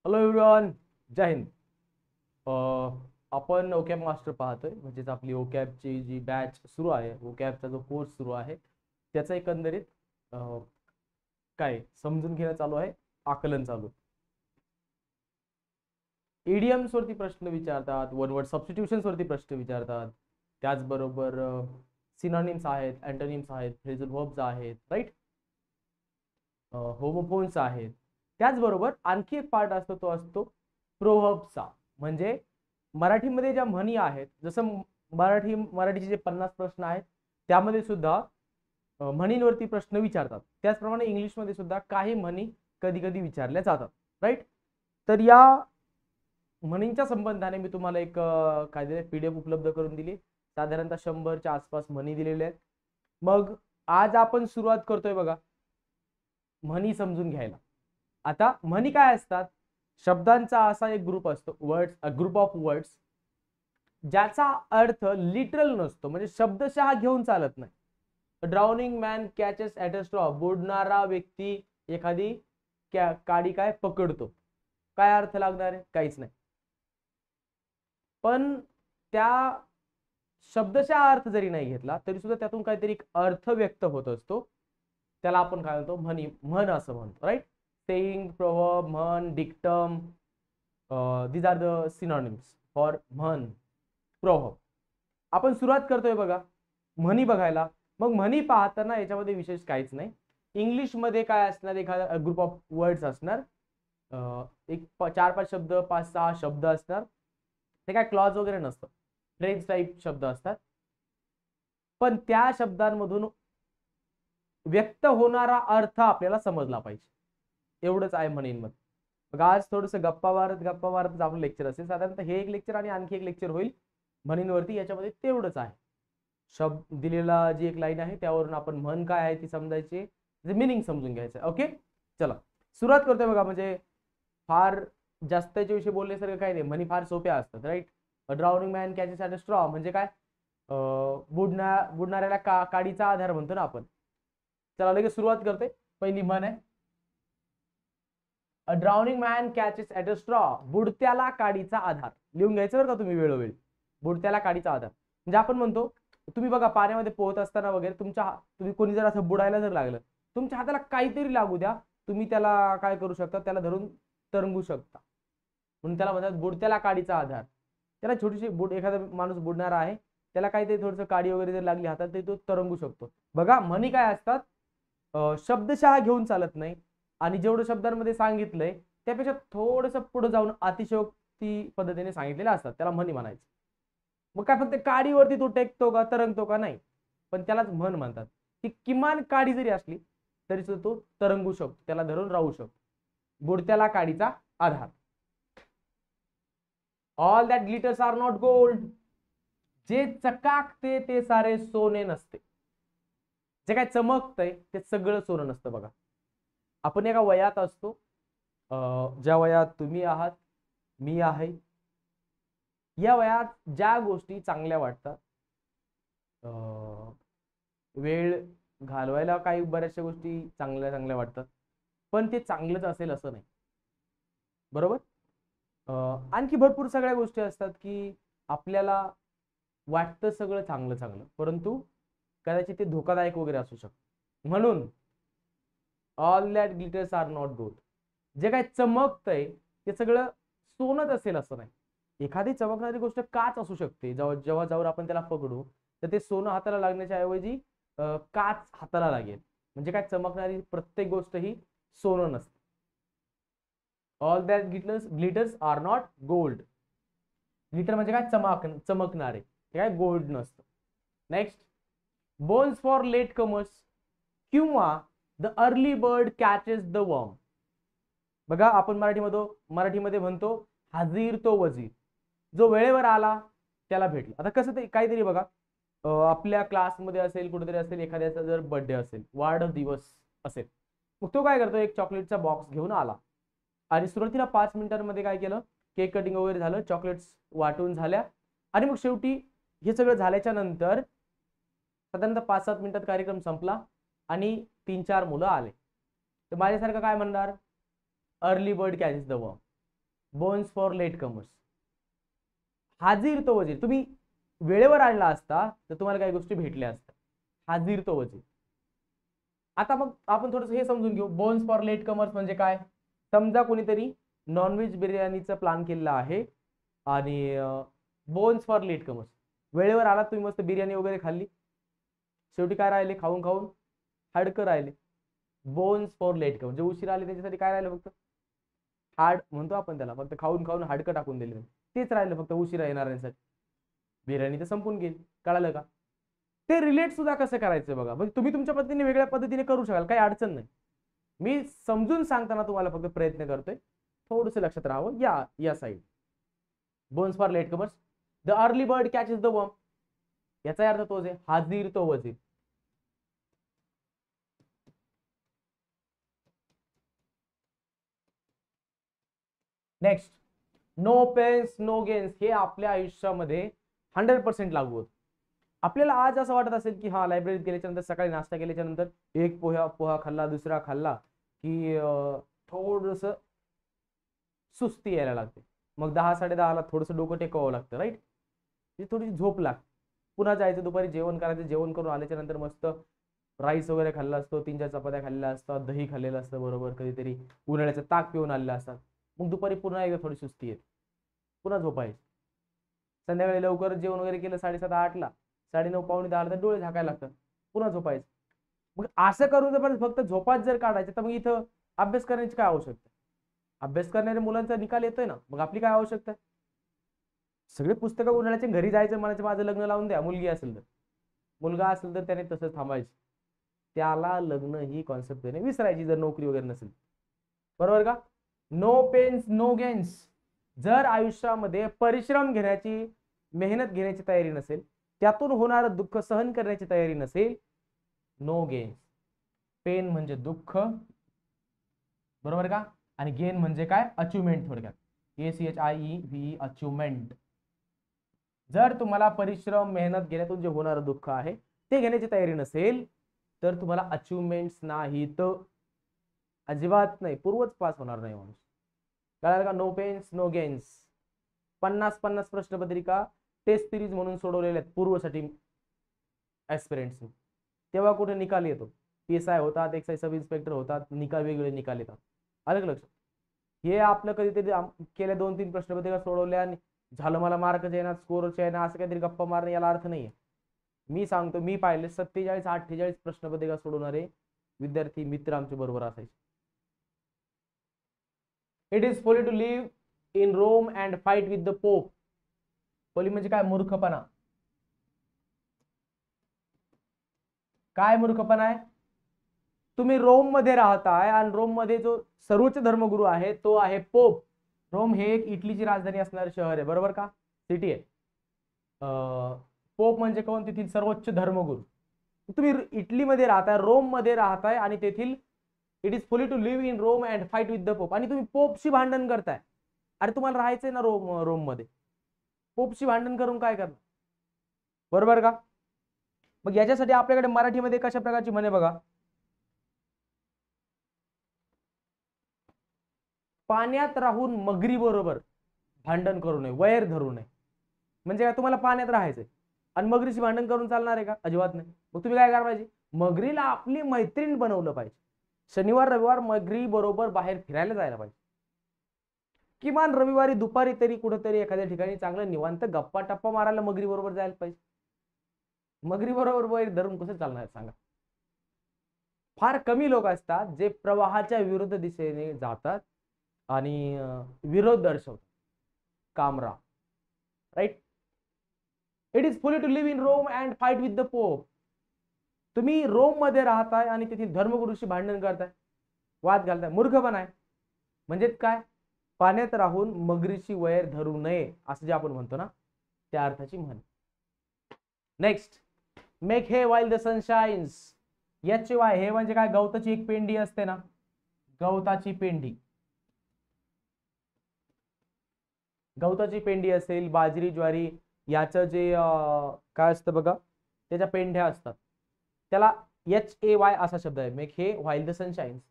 Hello everyone, जय हिंद. आपण ओकॅब master पाहतोय, म्हणजेच आपली ओकॅबची जी बॅच सुरू आहे, ओकॅबचा जो कोर्स सुरू आहे त्याचा एकंदरीत काय समजून घेणं चालू आहे, आकलन चालू. इडियम्स वरती प्रश्न विचारतात, वन वर्ड सबस्टिट्यूशन्स वरती प्रश्न विचारतात, त्याचबरोबर सिनॉनिम्स आहेत, अँटोनिम्स आहेत, फ्रेजल व्हर्ब्स आहेत, राईट, होमोफोन्स आहेत. त्याचबरोबर आणखी एक पार्ट असतो, तो असतो प्रोव्हर्ब्सचा. म्हणजे मराठीमध्ये ज्या म्हणी आहेत, जसं मराठीचे जे 50 प्रश्न आहेत त्यामध्ये सुद्धा म्हणींवरती प्रश्न विचारतात. त्याचप्रमाणे इंग्लिशमध्ये सुद्धा काही म्हणी कधी कधी विचारल्या जातात, राईट. तर या म्हणींच्या संबंधाने मी तुम्हाला एक काय दिले PDF उपलब्ध करून दिली. साधारणतः 100च्या आसपास म्हणी दिलेल्या आहेत. मग आज आपण सुरुवात करतोय बघा म्हणी समजून घ्यायला. आता म्हणी काय असतात? शब्दांचा असा एक ग्रुप असतो, words, a group of words, ज्याचा अर्थ लिटरल नसतो, म्हणजे शब्दशः घेऊन चालत नाही. Drowning man catches at a straw, बुडणारा व्यक्ती एखादी काडी काय पकडतो. काय अर्थ लागणार आहे? काहीच नाही. पण त्या शब्दशः अर्थ जरी नाही घेतला तरी सुद्धा त्यातून काहीतरी अर्थ व्यक्त होत असतो. त्याला आपण काय म्हणतो? म्हण असं म्हणतो, राईट. सेइंग, प्रोव्हर्ब, म्हण, dictum, these are the synonyms for म्हण, प्रोव्हर्ब. आपण सुरुवात करतोय बघा म्हणी बघायला. मग म्हणी पाहताना याच्यामध्ये विशेष काहीच नाही. इंग्लिशमध्ये काय असणार? एखादा ग्रुप ऑफ वर्ड्स असणार, एक 4-5 शब्द, 5-6 शब्द असणार. ते काय क्लॉज वगैरे नसतं, फ्रेज टाईप शब्द असतात. पण त्या शब्दांमधून व्यक्त होणारा अर्थ आपल्याला समजला पाहिजे, एवढंच आहे म्हणींमध्ये. मग आज थोडस गप्पा मारत आपलं लेक्चर असेल. साधारणतः हे एक लेक्चर आणि आणखी एक लेक्चर होईल म्हणींवरती. याच्यामध्ये तेवढंच आहे. शब्द दिलेला जी एक लाईन आहे त्यावरून आपण म्हण काय आहे ती समजायची, मिनिंग समजून घ्यायचं. ओके, चला सुरुवात करतोय बघा. म्हणजे फार जास्त याच्याविषयी बोलण्यासारखं काही नाही. म्हणी फार सोप्या असतात, right. A drowning man catches at a straw म्हणजे काय? बुडणाऱ्याला काडीचा आधार म्हणतो ना आपण. चला लगेच सुरुवात करते. पहिली म्हण आहे, a drowning man catches at a straw, बुडत्याला काडीचा आधार. लिहून घ्यायचं बरं का तुम्ही वेळोवेळी. बुडत्याला काडीचा आधार म्हणजे आपण म्हणतो, तुम्ही बघा पाण्यामध्ये पोहत असताना वगैरे तुम्ही कोणी जर असं बुडायला जर लागलं, तुमच्या हाताला काहीतरी लागू द्या, तुम्ही त्याला काय करू शकता? त्याला धरून तरंगू शकता. म्हणून त्याला म्हणतात बुडत्याला काडीचा आधार. त्याला छोटीशी एखादा माणूस बुडणारा आहे, त्याला काहीतरी थोडंसं काडी वगैरे जर लागली हातात तरी तो तरंगू शकतो. बघा म्हणी काय असतात? शब्दशः घेऊन चालत नाही, आणि जेवढं शब्दांमध्ये सांगितलंय त्यापेक्षा थोडस पुढे जाऊन अतिशयोक्ती पद्धतीने सांगितलेले असतात, त्याला म्हणी म्हणायचं. मग काय फक्त काडीवरती तो टेकतो का, तरंगतो का? नाही. पण त्यालाच म्हण म्हणतात. ती किमान काडी जरी असली तरी सुद्धा तो तरंगू शकतो, त्याला धरून राहू शकतो. बुडत्याला काडीचा आधार. All that glitters are not gold, जे चकाकते ते सारे सोने नसते. जे काय चमकतंय ते सगळं सोनं नसतं. बघा आपण एका वयात असतो, ज्या वयात तुम्ही आहात, मी आहे, या वयात ज्या गोष्टी चांगल्या वाटतात, वेळ घालवायला काही बऱ्याचशा गोष्टी चांगल्या चांगल्या वाटतात, पण ते चांगलंच असेल असं नाही, बरोबर. आणखी भरपूर सगळ्या गोष्टी असतात की आपल्याला वाटतं सगळं चांगलं चांगलं, परंतु कदाचित ते धोकादायक वगैरे असू शकतं. म्हणून all that glitters are not gold, जे काय चमकतंय ते सगळं सोनच असेल असं नाही. एखादी चमकणारी गोष्ट काच असू शकते, जेव्हा जाऊन आपण त्याला पकडू तर ते सोनं हाताला लागण्याच्या ऐवजी काच हाताला लागेल. म्हणजे काय, चमकणारी प्रत्येक गोष्ट ही सोनं नसते. All that glitters are not gold. Glitter म्हणजे काय? चमकणारे, हे काय गोल्ड नसतं. Next, bones for late comers किंवा the early bird catches the worm. बघा आपण मराठीमध्ये म्हणतो हाजीर तो वजीर, जो वेळेवर आला त्याला भेटला. आता कसं ते काहीतरी बघा, आपल्या क्लासमध्ये असेल, कुठेतरी असेल, एखाद्याचा जर बर्थडे असेल, वाढदिवस असेल, मग तो काय करतो? एक चॉकलेटचा बॉक्स घेऊन आला आणि सुरुवातीला 5 मिनिटांमध्ये काय केलं? केक कटिंग वगैरे झालं, चॉकलेट्स वाटून झाल्या, आणि मग शेवटी हे सगळं झाल्याच्या नंतर साधारणतः 5-7 मिनिटात कार्यक्रम संपला आणि 3-4 मुलं आले. तर माझ्यासारखं काय म्हणणार? Early bird catches the worm. Bones for late comers. हाजीर तो वजीर, तुम्ही वेळेवर आणला असता तर तुम्हाला काही गोष्टी भेटल्या असतात. हाजीर तो वजीर. आता मग आपण थोडंसं हे समजून घेऊ, बोन्स फॉर लेट कमर्स म्हणजे काय. समजा कोणीतरी नॉनव्हेज बिर्याणीचा प्लॅन केलेला आहे आणि बोन्स फॉर लेट कमर्स, वेळेवर आलात तुम्ही, मस्त बिर्याणी वगैरे खाल्ली, शेवटी काय राहिले, खाऊन खाऊन हाडकं राहिले. बोन्स फॉर लेट कमर्स, जे उशीर आले त्याच्यासाठी काय राहिलं, फक्त हाड म्हणतो आपण त्याला, फक्त खाऊन खाऊन हाडकं टाकून दिले, तेच राहिलं फक्त उशिरा येणाऱ्यांसाठी. बिर्याणी तर संपून गेली. कळालं का. ते रिलेट सुद्धा कसं करायचं बघा, म्हणजे तुम्ही तुमच्या पद्धतीने वेगळ्या पद्धतीने करू शकाल, काही अडचण नाही. मी समजून सांगताना तुम्हाला फक्त प्रयत्न करतोय, थोडस लक्षात राहावं. या side bones for late comers, the early bird catches the worm, याचा अर्थ तोच आहे, हाजीर तो वजीर. Next, no pains no gains, हे आपल्या आयुष्यामध्ये 100% लागू होत. आपल्याला आज असं वाटत असेल की हा लायब्ररीत गेल्याच्या नंतर, सकाळी नाश्ता केल्याच्या नंतर एक पोहा खाल्ला, दुसरा खाल्ला की थोडस सुस्ती यायला लागते, मग 10-10:30ला थोडंसं डोकं टेकवावं लागतं, राईट. थोडीशी झोप लागते, पुन्हा जायचं, दुपारी जेवण करायचं, जेवण करून आल्याच्या नंतर मस्त राईस वगैरे खाल्ला असतो, 3-4 चपात्या खाल्ल्या असतात, दही खाल्लेलं असतं बरोबर, कधीतरी उन्हाळ्याचं ताक पिऊन आलेलं असतात, मग दुपारी पुन्हा एकदा थोडी सुस्ती येते, पुन्हा झोपायची. संध्याकाळी लवकर जेवण वगैरे केलं 7:30-8ला, 9:30 पावणे 10ला तर डोळे झाकायला लागतात, पुन्हा झोपायचं. मग असं करून जर फक्त झोपात जर काढायचं, तर मग इथं अभ्यास करण्याची काय आवश्यकता. अभ्यास करणाऱ्या मुलांचा निकाल येतोय ना, मग आपली काय आवश्यकता. सगळे पुस्तकं उन्हाळ्याचे घरी जायचं, म्हणायचं माझं लग्न लावून द्या, मुलगी असेल तर. मुलगा असेल तर त्याने तसंच थांबायचं, त्याला लग्न ही कॉन्सेप्ट त्याने विसरायची, जर नोकरी वगैरे नसेल, बरोबर का. नो पेन्स नो गेन्स, जर आयुष्यामध्ये परिश्रम घेण्याची, मेहनत घेण्याची तयारी नसेल, त्यातून होणारं दुःख सहन करण्याची तयारी नसेल, नो गेन्स. पेन म्हणजे दुःख, बरोबर का, आणि गेन म्हणजे काय, अचिव्हमेंट, थोडक्यात ACHIEVE, अचिव्हमेंट. जर तुम्हाला परिश्रम मेहनत घेण्यातून जे होणारं दुःख आहे ते घेण्याची तयारी नसेल, तर तुम्हाला अचिव्हमेंट्स नाहीत, अजिबात नाही, पूर्वच पास होणार नाही माणूस. कळालं का. No pains no gains. 50-50 प्रश्नपत्रिका टेस्ट सिरीज म्हणून सोडवलेल्या आहेत पूर्वसाठी ऍस्पिरंट्सनी, तेव्हा कुठे निकाल येतो. PSI होतात, एक्साइज सब इन्स्पेक्टर होतात, निकाल वेगवेगळे निकाल येतात. अलग लक्षात. हे आपलं कधीतरी केल्या 2-3 प्रश्नपत्रिका सोडवल्या आणि झालं मला मार्कच येणार, स्कोरच येणार, असं काहीतरी गप्पा मारणे, याला अर्थ नाहीये. मी सांगतो, मी पाहिले 47-48 प्रश्नपत्रिका सोडवणारे विद्यार्थी मित्र आमच्या बरोबर असायचे. It is folly to live in Rome and fight with the pope. Folly म्हणजे काय, मूर्खपणा. काय मूर्खपणा आहे. तुम्ही रोम मध्ये राहताय आणि रोम मध्ये जो सर्वोच्च धर्मगुरू आहे तो आहे पोप. रोम हे एक इटलीची राजधानी असणारे शहर आहे, बरोबर का, सिटी आहे. पोप म्हणजे कोण, तेथील सर्वोच्च धर्मगुरू. तुम्ही इटलीमध्ये राहताय, रोम मध्ये राहताय आणि तेथील it is folly to live in Rome and fight with the Pope, आणि तुम्ही पोपशी भांडण करताय. अरे तुम्हाला राहायचंय ना रोम मध्ये, पोपशी भांडण करून काय करणार, बरोबर का. मग याच्यासाठी आपल्याकडे मराठीमध्ये कशा प्रकारची म्हणे बघा. पाण्यात राहून मगरी बरोबर भांडण करू नये, वैर धरू नये. म्हणजे काय, तुम्हाला पाण्यात राहायचंय आणि मगरीशी भांडण करून चालणार आहे का, अजिबात नाही. मग तुम्ही काय करायला पाहिजे, मगरीला आपली मैत्रीण बनवलं पाहिजे. शनिवार रविवार मगरी बरोबर बाहेर फिरायला जायला पाहिजे. किमान रविवारी दुपारी तरी कुठेतरी एखाद्या ठिकाणी चांगलं निवांत गप्पा टप्पा मारायला मगरी बरोबर जायला पाहिजे. मगरी बरोबर वैर धरून कसं चालणार सांगा. फार कमी लोक असतात जे प्रवाहाच्या विरुद्ध दिशेने जातात आणि विरोध दर्शवतात. कामरा, right. It is folly to live in Rome and fight with the Pope. तुम्ही रोम मध्ये राहताय आणि तेथील धर्मगुरूशी भांडण करताय, वाद घालताय, मूर्खपणा आहे. म्हणजेच काय, पाण्यात राहून मगरीची वैर धरू नये, असं जे आपण म्हणतो ना, त्या अर्थाची म्हण. नेक्स्ट, मेक हे वाईल द सन शाईन्स. याशिवाय हे म्हणजे काय, गवताची एक पेंडी असते ना, गवताची पेंडी. गवताची पेंडी असेल, बाजरी ज्वारी याचं जे काय असतं बघा, त्याच्या पेंढ्या असतात, त्याला HAY असा शब्द आहे, मेक हे व्हाईल द सन शाईन्स.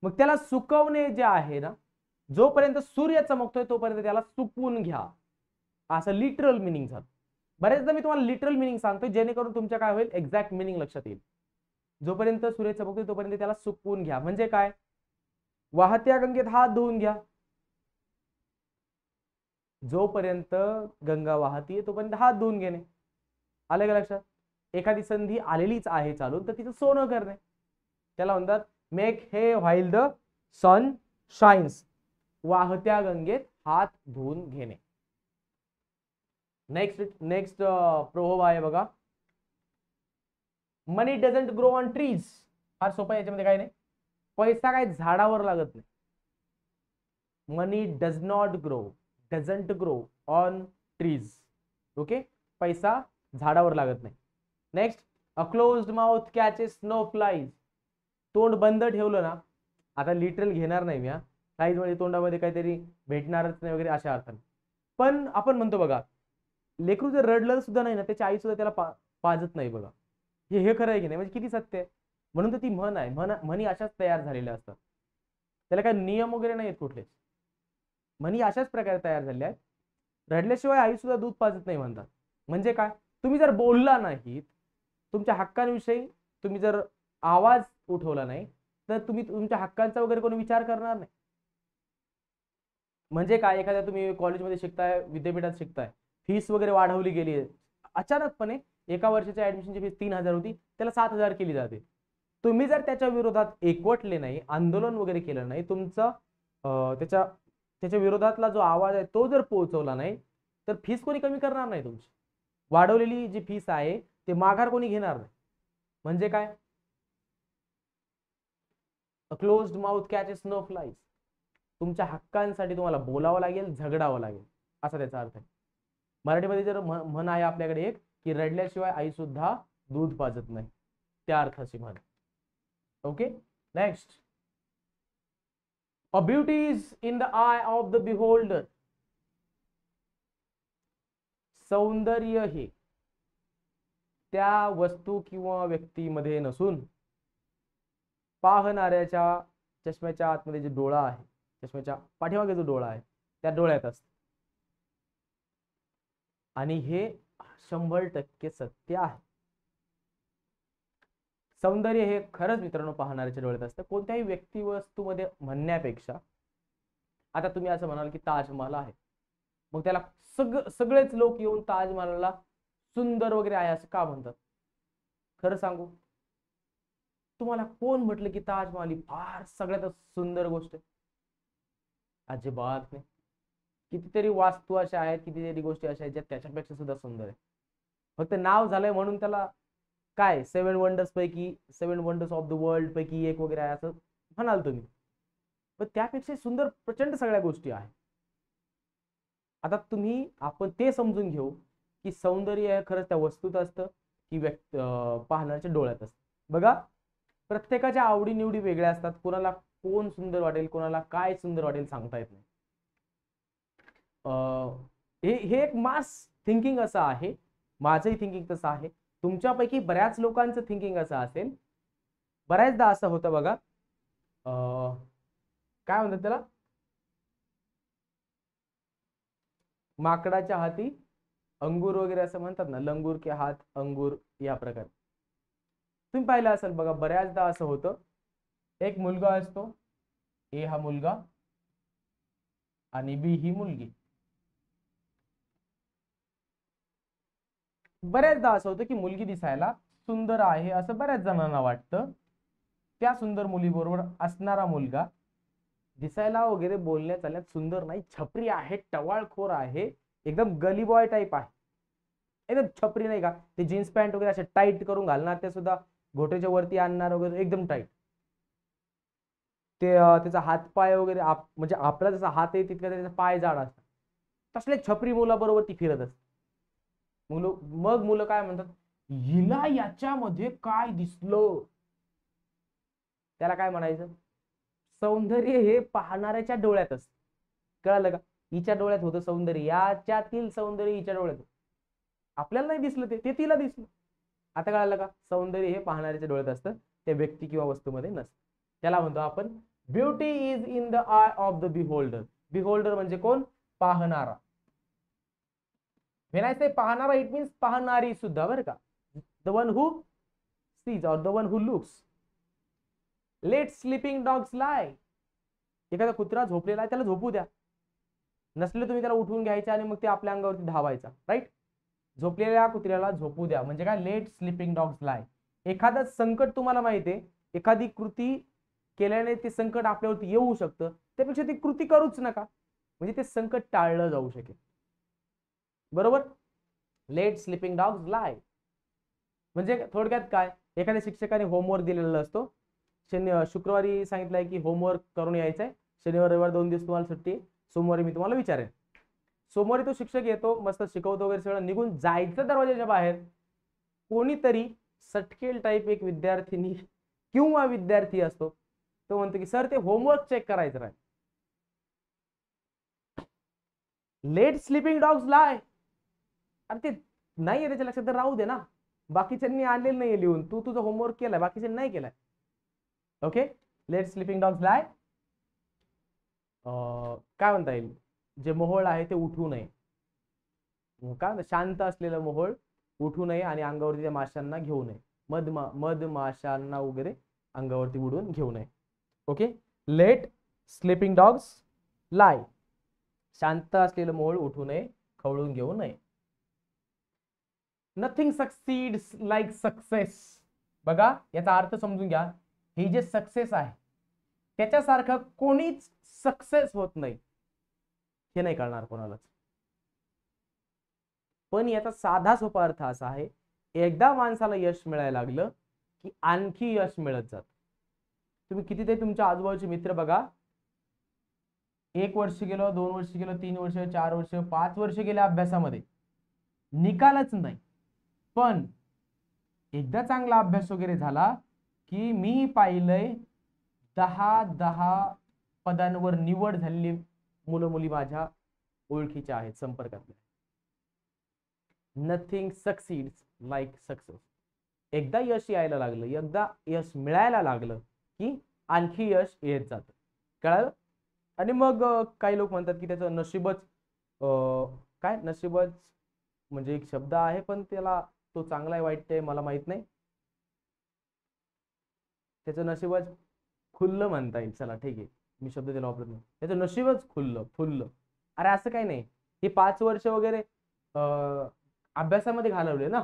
मग त्याला सुकवणे जे आहे ना, जोपर्यंत सूर्य चमकतोय तोपर्यंत त्याला सुकवून घ्या, असं लिटरल मिनिंग झालं. बऱ्याचदा मी तुम्हाला लिटरल मिनिंग सांगतोय जेणेकरून तुमच्या काय होईल, एक्झॅक्ट मिनिंग लक्षात येईल. जोपर्यंत सूर्य चमकतोय तोपर्यंत त्याला सुकवून घ्या म्हणजे काय, वाहत्या गंगेत हात धुवून घ्या. जोपर्यंत गंगा वाहतीये तोपर्यंत हात धुवून घेणे. आले का लक्षात? एखादी संधी आलेलीच आहे चालून तर तिचं सोनं करणे, त्याला म्हणतात मेक हे व्हाईल द सन शाइन्स. वाहत्या गंगेत हात धुवून घेणे. नेक्स्ट प्रोव्हर्ब आहे बघा, मनी डझंट ग्रो ऑन ट्रीज. फार सोपा, याच्यामध्ये काय नाही, पैसा काय झाडावर लागत नाही. Money doesn't grow on trees. Okay, पैसा झाडावर लागत नाही. Next, a closed mouth catches no flies. तोंड बंद ठेवलं ना, आता लिटरल घेणार नाही मी, फ्लाईज म्हणजे तोंडामध्ये काहीतरी भेटणारच नाही वगैरे अशा अर्थाने. पण आपण म्हणतो बघा, लेकरू जर रडलं सुद्धा नाही ना, त्याची आई सुद्धा त्याला पाजत नाही बघा. हे खरं आहे की नाही, म्हणजे किती सत्य आहे. म्हणून तर ती म्हण आहे. म्हणी अशाच तयार झालेल्या असतात, त्याला काही नियम वगैरे नाहीत कुठलेच. म्हणी अशाच प्रकारे तयार झालेल्या आहेत. रडल्याशिवाय आई सुद्धा दूध पाजत नाही म्हणतात. म्हणजे काय, तुम्ही जर बोलला नाहीत, तुमच्या हक्कांविषयी तुम्ही जर आवाज उठवला नाही, तर तुम्ही तुमच्या हक्कांचा वगैरे कोणी विचार करणार नाही. म्हणजे काय, एखाद्या तुम्ही कॉलेजमध्ये शिकताय, विद्यापीठात शिकताय, फीस वगैरे वाढवली गेली आहे अचानकपणे, एका वर्षाच्या ऍडमिशनची फीस 3,000 होती, त्याला 7,000 केली जाते. तुम्ही जर त्याच्या विरोधात एकवटले नाही, आंदोलन वगैरे केलं नाही, तुमचं त्याच्या विरोधातला जो आवाज आहे तो जर पोहोचवला नाही, तर फीस कोणी कमी करणार नाही. तुमची वाढवलेली जी फीस आहे ते माघार कोणी घेणार नाही. म्हणजे काय, a closed mouth catches no flies. तुमच्या हक्कांसाठी तुम्हाला बोलावं लागेल, झगडावं लागेल, असा त्याचा अर्थ आहे. मराठीमध्ये जर म्हण आहे आपल्याकडे एक, की रडल्याशिवाय आई सुद्धा दूध पाजत नाही, त्या अर्थाची म्हण. Okay, next, a beauty is in the I of the beholder. सौंदर्य हे त्या वस्तू किंवा व्यक्तीमध्ये नसून पाहणाऱ्याच्या चष्म्याच्या आतमध्ये जे डोळा आहे, चष्म्याच्या पाठीमागे जो डोळा आहे त्या डोळ्यात असत. आणि हे 100% सत्य आहे. सौंदर्य हे खरंच मित्रांनो पाहणाऱ्याच्या डोळ्यात असतं. कोणत्याही व्यक्ती वस्तूमध्ये म्हणण्यापेक्षा, आता तुम्ही असं म्हणाल की ताजमहल आहे, मग त्याला सगळेच लोक येऊन ताजमहलला सुंदर वगैरे आहे असं का म्हणतात? खरं सांगू, तुम्हाला कोण म्हटलं की ताजमहल ही फार सगळ्यात सुंदर गोष्ट आहे? अजिबात नाही. कितीतरी वास्तू अशा आहेत, कितीतरी गोष्टी अशा आहेत ज्या त्याच्यापेक्षा सुद्धा सुंदर आहे. फक्त नाव झालंय म्हणून त्याला काय 7 वंडर्स पैकी, 7 वंडर्स ऑफ द वर्ल्ड पैकी एक वगैरे आहे असं म्हणाल तुम्ही, पण त्यापेक्षा सुंदर प्रचंड सगळ्या गोष्टी आहेत. आता आपण ते समजून घेऊ की सौंदर्य हे खरंच त्या वस्तूत असतं की पाहण्याच्या डोळ्यात असतं. बघा, प्रत्येकाच्या आवडी निवडी वेगळ्या असतात. कोणाला कोण सुंदर वाटेल, कोणाला काय सुंदर वाटेल सांगता येत नाही. हे एक मास थिंकिंग असं आहे, माझंही थिंकिंग तसं आहे, तुमच्यापैकी बऱ्याच लोकांचं थिंकिंग असं असेल. बऱ्याचदा असं होतं बघा, काय म्हणतात त्याला, माकडाच्या हाती अंगूर वगैरे असं म्हणतात ना, लंगूर के हात अंगूर, या प्रकार तुम्ही पाहिलं असेल बघा. बऱ्याचदा असं होतं, एक मुलगा असतो, ए हा मुलगा आणि बी ही मुलगी. बऱ्याचदा असं होतं की मुलगी दिसायला सुंदर आहे असं बऱ्याच जणांना वाटतं. त्या सुंदर मुलीबरोबर असणारा मुलगा दिसायला वगैरे बोलण्या चालण्यात सुंदर नाही, छपरी आहे, टवाळखोर आहे, एकदम गली बॉय टाईप आहे. एकदम छपरी नाही का, ते जीन्स पॅन्ट वगैरे असे टाईट करून घालणार, ते सुद्धा घोट्याच्या वरती आणणार वगैरे, एकदम टाईट. ते त्याचा हात पाय वगैरे म्हणजे आपला जसा हात आहे तितका त्याचा पाय जाड असतात. तसले छपरी मुलाबरोबर ती फिरत असते. मग मुलं काय म्हणतात, हिला याच्यामध्ये काय दिसलं? त्याला काय म्हणायचं, सौंदर्य हे पाहणाऱ्याच्या डोळ्यात असतं. कळालं का? हिच्या डोळ्यात होतं सौंदर्य, याच्यातील सौंदर्य हिच्या डोळ्यात होतं. आपल्याला नाही दिसलं, ते तिला दिसलं. आता कळालं का? सौंदर्य हे पाहणाऱ्याच्या डोळ्यात असतं, त्या व्यक्ती किंवा वस्तूमध्ये नसतं. त्याला म्हणतो आपण beauty is in the I of the beholder. Beholder म्हणजे कोण? पाहणारा. व्हेन आय से पाहणारा इट मीन्स पाहणारी सुद्धा, बरं का. The one who sees or the one who looks. Let sleeping dogs lie. एखादा कुत्रा झोपलेला आहे त्याला झोपू द्या. नसले तुम्ही त्याला उठवून घ्यायचे आणि मग ते आपल्या अंगावरती धावायचा. राईट. झोपलेल्या कुत्र्याला झोपू द्या म्हणजे काय? लेट स्लीपिंग डॉग्स लाय. एखादं संकट तुम्हाला माहिती आहे, एखादी कृती केल्याने ते संकट आपल्यावरती येऊ शकतं, त्यापेक्षा ती कृती करूच नका, म्हणजे ते संकट टाळलं जाऊ शकेल. बरोबर. लेट स्लीपिंग डॉग्स लाय म्हणजे थोडक्यात काय? एखाद्या शिक्षकाने होमवर्क दिलेला असतो. शुक्रवारी सांगितलंय की होमवर्क करून यायचंय. शनिवार रविवार 2 दिवस तुम्हाला सुट्टी. सोमवारी मी तुम्हाला विचारेन. सोमवारी तो शिक्षक येतो, मस्त शिकवतो वगैरे सगळं, निघून जायचं दरवाजाच्या बाहेर, कोणीतरी सटकेल टाईप एक विद्यार्थिनी किंवा विद्यार्थी असतो, तो म्हणतो की सर ते होमवर्क चेक करायचं राहील. लेट स्लीपिंग डॉग्स लाय. अरे ते नाहीये त्याच्या लक्षात, तर राहू दे ना. बाकीच्यांनी आणलेलं नाहीये लिहून, तू तुझा होमवर्क केलाय, बाकीच्यांनी नाही केलाय. ओके. लेट स्लीपिंग डॉग्स लाय. काय म्हणता येईल? जे मोहोळ आहे ते उठू नये. का? शांत असलेलं मोहोळ उठू नये आणि अंगावरती त्या माशांना घेऊ नये. मधमाशांना वगैरे अंगावरती उडून घेऊ नये. ओके. लेट स्लीपिंग डॉग्स लाय. शांत असलेलं मोहोळ उठू नये, खवळून घेऊ नये. Nothing succeeds like success. बघा याचा अर्थ समजून घ्या. ही जे सक्सेस आहे त्याच्यासारखं कोणीच सक्सेस होत नाही, हे नाही कळणार कोणालाच. पण याचा साधा सोपा अर्थ असा आहे, एकदा माणसाला यश मिळायला लागलं की आणखी यश मिळत जात. तुम्ही किती ते तुमच्या आजूबाजूचे मित्र बघा, 1 वर्ष गेलो, 2 वर्ष गेलो, 3 वर्ष, 4 वर्ष, 5 वर्ष गेले अभ्यासामध्ये, निकालच नाही. पण एकदा चांगला अभ्यास वगैरे झाला की मी पाहिलंय 10 पदांवर निवड झालेली मुलं मुली माझ्या ओळखीच्या आहेत, संपर्कातल्या. Nothing succeeds like success. एकदा यश यायला लागलं, एकदा यश मिळायला लागलं की आणखी यश येत जातं. कळलं? आणि मग काही लोक म्हणतात की त्याचं नशीबच, काय नशीबच म्हणजे एक शब्द आहे, पण त्याला तो चांगला आहे वाईट आहे मला माहित नाही. त्याचं नशीबच खुल्लं म्हणता येईल. चला ठीक आहे, मी शब्द त्याला वापरत नाही. त्याचं नशीबच फुल्ल. अरे असं काही नाही. हे 5 वर्ष वगैरे अभ्यासामध्ये घालवले ना,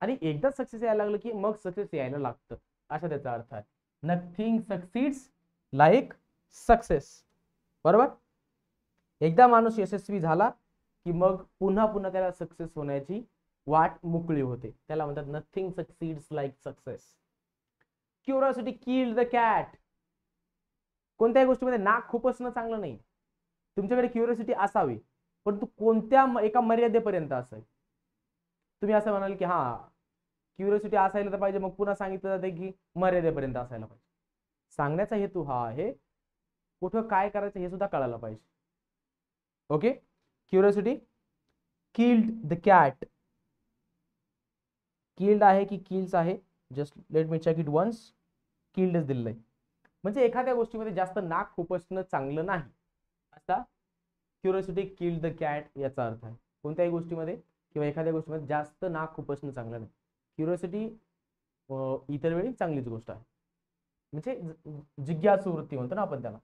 आणि एकदा सक्सेस यायला लागलं की मग सक्सेस यायला लागतं, असा त्याचा अर्थ आहे. Nothing succeeds like success. बरोबर. एकदा माणूस यशस्वी झाला की मग पुन्हा पुन्हा त्याला सक्सेस होण्याची वाट मोकळी होते. त्याला म्हणतात nothing succeeds like success. Curiosity killed the cat. कोणत्याही गोष्टीमध्ये नाक खुपसणं चांगलं नाही. तुमच्याकडे क्युरिओसिटी असावी, परंतु कोणत्या एका मर्यादेपर्यंत असावी. तुम्ही असं म्हणाल की हा क्युरिओसिटी असायला तर पाहिजे, मग पुन्हा सांगितलं जाते की मर्यादेपर्यंत असायला पाहिजे. सांगण्याचा हेतू हा आहे, कुठं काय करायचं हे सुद्धा कळायला पाहिजे. Okay. Curiosity killed the cat. Killed आहे की किल्स आहे? Just let me check it once. किल्डच दिलेलं आहे. म्हणजे एखाद्या गोष्टीमध्ये जास्त नाक खुपसणं चांगलं नाही, असा क्युरिओसिटी किल्ड द कॅट याचा अर्थ आहे. कोणत्याही गोष्टीमध्ये किंवा एखाद्या गोष्टीमध्ये जास्त नाक खुपसणं चांगलं नाही. क्युरिओसिटी इतर वेळी चांगलीच गोष्ट आहे. म्हणजे जिज्ञासू वृत्ती म्हणतो ना आपण त्याला.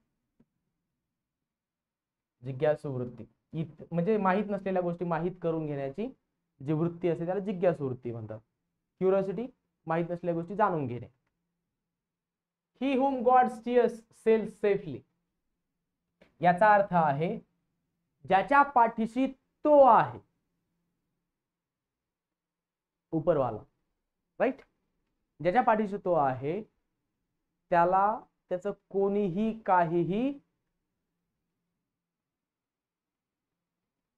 जिज्ञासू वृत्ती म्हणजे माहीत नसलेल्या गोष्टी माहीत करून घेण्याची जी वृत्ती असते त्याला जिज्ञासू वृत्ती म्हणतात. क्युरिओसिटी माहीत नसलेल्या गोष्टी जाणून घेणे. ही हुम गॉड स्टीयर्स सेल्स सेफली. याचा अर्थ आहे ज्याच्या पाठीशी तो आहे, उपरवाला. राईट. ज्याच्या पाठीशी तो आहे त्याला त्याचं कोणीही काहीही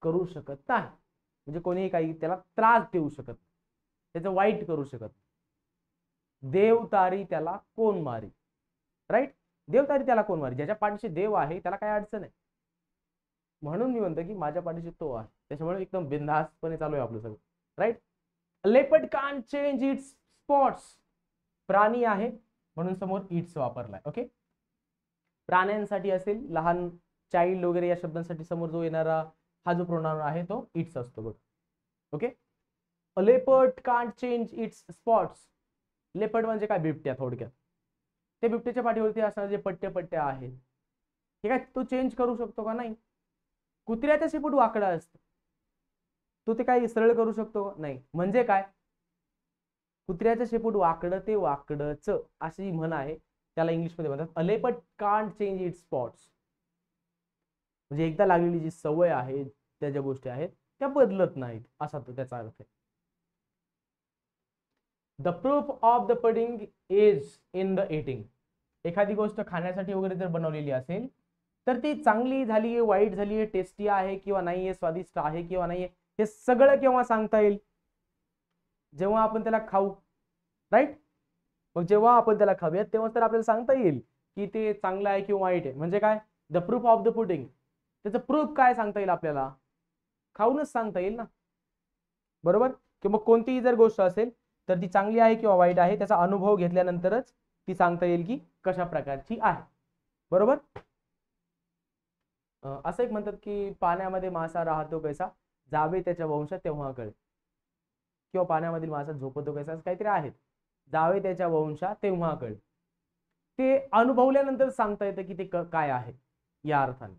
करू शकत नाही. म्हणजे कोणीही काही त्याला त्रास देऊ शकत, त्याचं वाईट करू शकत. देव तारी त्याला कोण मारी. राईट. देव तारी त्याला कोण मारी. ज्याच्या पाठीशी देव आहे त्याला काय अडचण आहे. म्हणून मी म्हणतो की माझ्या पाठीशी तो आहे, त्याच्यामुळे एकदम बिनधास्तपणे चालू आहे आपलं सगळं. Right. Leopard can't change its spots. प्राणी आहे म्हणून समोर इट्स वापरलाय. ओके. प्राण्यांसाठी असेल, लहान चाइल्ड वगैरे या शब्दांसाठी समोर जो येणारा हा जो प्रोनाउन आहे तो इट्स असतो बघ. Okay. A leopard can't change its spots. Leopard म्हणजे काय? बिबट्या थोडक्यात. ते बिबट्याच्या पाठीवरती असणारे जे पट्टे पट्टे आहेत ठीक आहे, तो चेंज करू शकतो का? नाही. कुत्र्याचा शेपूट वाकडा असतो, तो ते काही सरळ करू शकतो? नाही. म्हणजे काय? कुत्र्याचं शेपूट वाकडं ते वाकडच अशी म्हण आहे, त्याला इंग्लिशमध्ये म्हणतात अ leopard can't change its spots. म्हणजे एकदा लागलेली जी सवय आहे, त्या ज्या गोष्टी आहेत त्या बदलत नाहीत, असा तो त्याचा अर्थ आहे. The proof of the pudding is in the eating. एखादी गोष्ट खाण्यासाठी वगैरे जर बनवलेली असेल तर ती चांगली झाली, वाईट झाली, टेस्टी आहे किंवा नाहीये, स्वादिष्ट आहे किंवा नाहीये, हे सगळं केव्हा सांगता येईल? जेव्हा आपण त्याला खाऊ. राईट. मग जेव्हा आपण त्याला खाऊयात तेव्हा तर आपल्याला सांगता येईल की ते चांगलं आहे किंवा वाईट आहे. म्हणजे काय? The proof of the pudding. त्याचं प्रूफ काय सांगता येईल आपल्याला? खाऊनच सांगता येईल ना, बरोबर? की मग कोणतीही जर गोष्ट असेल तर ती चांगली आहे किंवा वाईट आहे त्याचा अनुभव घेतल्यानंतरच ती सांगता येईल की कशा प्रकारची आहे. बरोबर. असं एक म्हणतात की पाण्यामध्ये मासा राहतो कैसा, जावे त्याच्या वंशात तेव्हा कळे. किंवा पाण्यामधील मासा झोपतो कैसा, असं काहीतरी आहे. जावे त्याच्या वंशात तेव्हा कळे. ते अनुभवल्यानंतर सांगता येतं की ते काय आहे या अर्थाने.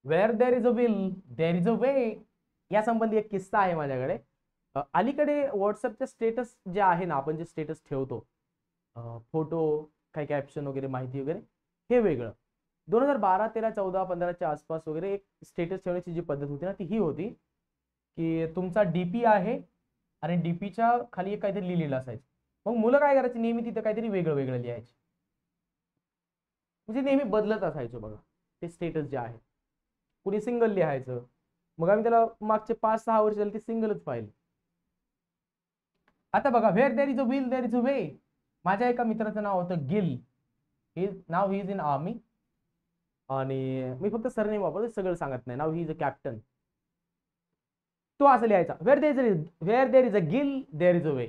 Where there is a will there is a way. या संबंधी एक किस्सा आहे माझ्याकडे. अलीकडे व्हॉट्सअपचे स्टेटस जे आहे ना, आपण जे स्टेटस ठेवतो, फोटो, काही कॅप्शन वगैरे, माहिती वगैरे, हे वेगळं. 2012, 13, 14, 15च्या आसपास वगैरे एक स्टेटस ठेवण्याची जी पद्धत होती ना, ती ही होती की तुमचा डीपी आहे आणि डीपीच्या खाली एक काहीतरी लिहिलेलं असायचं. मग मुलं काय करायची, नेहमी तिथं काहीतरी वेगळं वेगळं लिहायचे, म्हणजे नेहमी बदलत असायचो बघा ते स्टेटस जे आहे. कुणी सिंगल लिहायचं, मग आम्ही त्याला मागचे 5-6 वर्ष झाली ते सिंगलच पाहिलं. आता बघा, where there is a will there is a way. माझ्या एका मित्राचं नाव होतं गिल. नाव ही इज इन आर्मी. आणि मी फक्त सरनेम वापरतो, सगळं सांगत नाही. नाव ही इज अ कॅप्टन. तो असं लिहायचा, where there is a gill there is a way.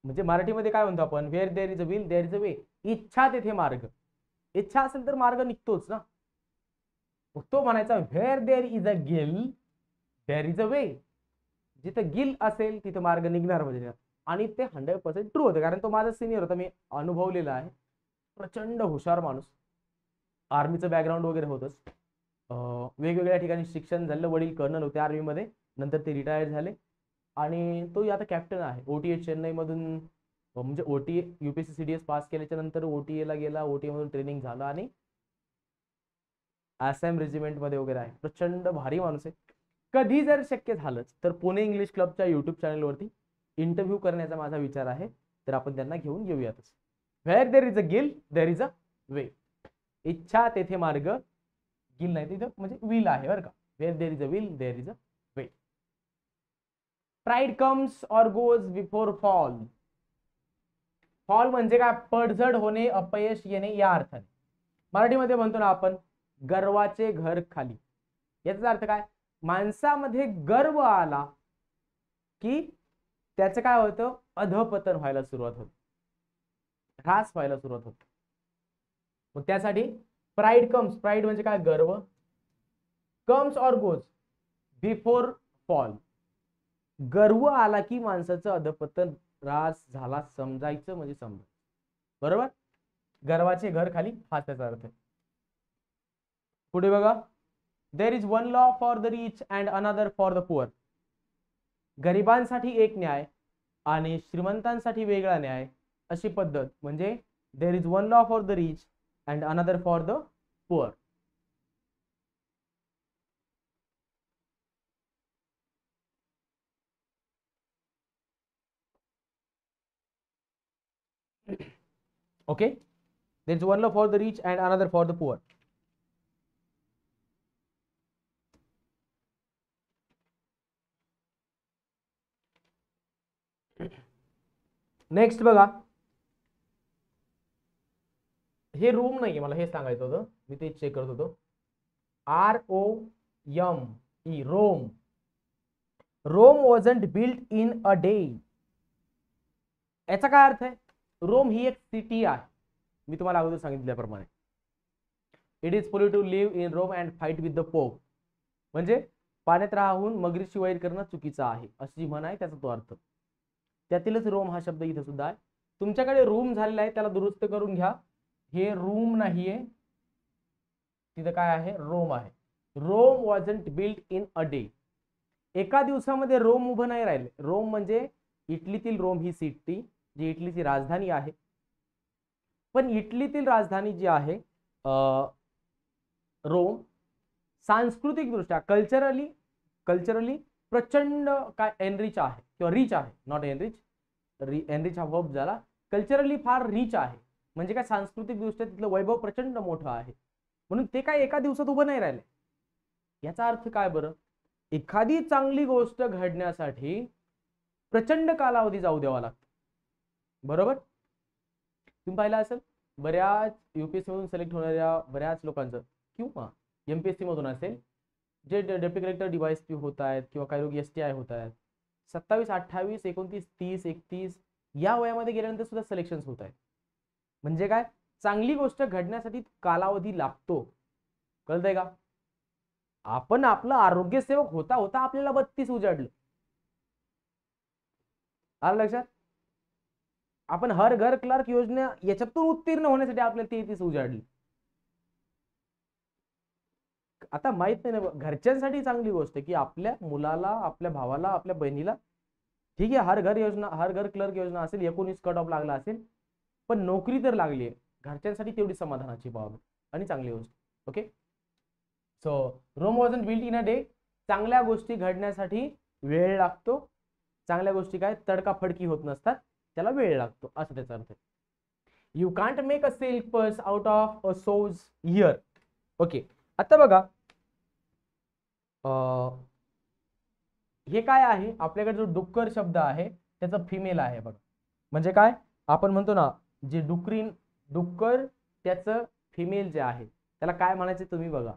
म्हणजे मराठीमध्ये काय म्हणतो आपण, where there is a will there is a way. इच्छा तेथे मार्ग. इच्छा असेल तर मार्ग निघतोच ना. तो म्हणायचा where there is a gill there is a way. जिथं गिल असेल तिथं मार्ग निघणार म्हणजे. आणि ते 100% ट्रू होतं, कारण तो माझा सिनियर होता, मी अनुभवलेला आहे. प्रचंड हुशार माणूस, आर्मीचं बॅकग्राऊंड वगैरे होतच, वेगवेगळ्या ठिकाणी शिक्षण झालं. वडील कर्नल होते आर्मीमध्ये, नंतर ते रिटायर झाले आणि तो आता कॅप्टन आहे. ओटीए चेन्नईमधून, म्हणजे ओटीए UPSC CDS पास केल्याच्या नंतर OTA ला गेला, OTA मधून ट्रेनिंग झालं आणि आसाम रेजिमेंट मध्ये वगैरे आहे. प्रचंड भारी माणूस आहे. कधी जर शक्य झालंच तर पुणे इंग्लिश क्लबच्या युट्यूब चॅनलवरती इंटरव्ह्यू करण्याचा माझा विचार आहे, तर आपण त्यांना घेऊन येऊयातच. Where there is a gill there is a way. इच्छा तेथे मार्ग, गिल नाही तिथं म्हणजे विल आहे बरं का. Wear there is a will there is a way. Pride comes or goes before fall. Fall म्हणजे काय? पडझड होणे, अपयश येणे या अर्थाने. मराठीमध्ये म्हणतो ना आपण, गर्वाचे घर खाली. याचा अर्थ काय? माणसामध्ये गर्व आला की त्याचं काय होतं, अधपतन व्हायला सुरुवात होते, ह्रास व्हायला सुरुवात होते. मग त्यासाठी प्राईड कम्स, प्राईड म्हणजे काय? गर्व. Comes or goes before fall. गर्व आला की माणसाचं अधपतन, ह्रास झाला समजायचं, म्हणजे समजायचं. बरोबर. गर्वाचे घर खाली, हा त्याचा अर्थ आहे. पुढे बघा, there is one law for the rich and another for the poor. गरिबांसाठी एक न्याय आणि श्रीमंतांसाठी वेगळा न्याय, अशी पद्धत. म्हणजे there is one law for the rich and another for the poor. Okay. There is one law for the rich and another for the poor. Next बघा, हे रोम नाहीये, मला हे सांगायचं होतं, मी ते चेक करत होतो. ROME, Rome. Rome wasn't built in a day. याचा काय अर्थ आहे? रोम ही एक सिटी आहे. मी तुम्हाला अगोदर सांगितल्याप्रमाणे. It is folly to live in Rome and fight with the Pope. म्हणजे पाण्यात राहून मगरीची वैर करणं चुकीचं आहे, अशी जी म्हण आहे त्याचा तो अर्थ. त्यातीलच रोम हा शब्द इथं सुद्धा आहे. तुमच्याकडे रूम झालेला आहे, त्याला दुरुस्त करून घ्या. हे रूम नाहीये, तिथं काय आहे, रोम आहे. Rome wasn't built in a day. एका दिवसामध्ये रोम उभं नाही राहिले. रोम म्हणजे इटलीतील रोम ही सिटी, जी इटलीची राजधानी आहे. पण इटलीतील राजधानी जी आहे रोम, सांस्कृतिकदृष्ट्या कल्चरली प्रचंड काय एनरिच आहे किंवा रिच आहे. नॉट एनरिच, एनरिच हा वर्ब झाला. कल्चरली फार रिच आहे, म्हणजे काय सांस्कृतिकदृष्ट्या तिथलं वैभव प्रचंड मोठं आहे. म्हणून ते काय एका दिवसात उभं नाही राहिले. याचा अर्थ काय बरं, एखादी चांगली गोष्ट घडण्यासाठी प्रचंड कालावधी जाऊ द्यावा लागतो. बरोबर. तुम्ही पाहिलं असेल बऱ्याच युपीएससी मधून सिलेक्ट होणाऱ्या बऱ्याच लोकांचं किंवा एमपीएससी मधून असेल, जे डेप्युटी कलेक्टर डीवायएसपी होत आहेत किंवा काही लोक एसटीआय होत आहेत, 27, 28, 29, 30, 31 या वयामध्ये गेल्यानंतर सुद्धा सिलेक्शन होत आहेत. म्हणजे काय, चांगली गोष्ट घडण्यासाठी कालावधी लागतो. कळतंय का. आपण आपलं आरोग्य सेवक होता होता आपल्याला 32 उजाडलं. आलं लक्षात. आपण हर घर क्लर्क योजना याच्यातून उत्तीर्ण होण्यासाठी आपल्याला 33 उजाडली. आता माहित नाही ना, घरच्यांसाठी चांगली गोष्ट की आपल्या मुलाला, आपल्या भावाला, आपल्या बहिणीला, ठीक आहे हर घर योजना, हर घर क्लर्क योजना असेल, 19 कट ऑफ लागला असेल, पण नोकरी तर लागली आहे. घरच्यांसाठी तेवढी समाधानाची बाब आणि चांगली गोष्ट. Okay. So Rome wasn't built in a day. चांगल्या गोष्टी घडण्यासाठी वेळ लागतो. चांगल्या गोष्टी काय तडकाफडकी होत नसतात, त्याला वेळ लागतो, असं त्याचा अर्थ. You can't make a silk purse out of a shows year. Okay. आता बघा हे काय आहे, आपल्याकडे जो डुक्कर शब्द आहे त्याचा फिमेल आहे बघा. म्हणजे काय, आपण म्हणतो ना जे डुक्कर त्याचं फिमेल जे आहे त्याला काय म्हणायचे तुम्ही बघा.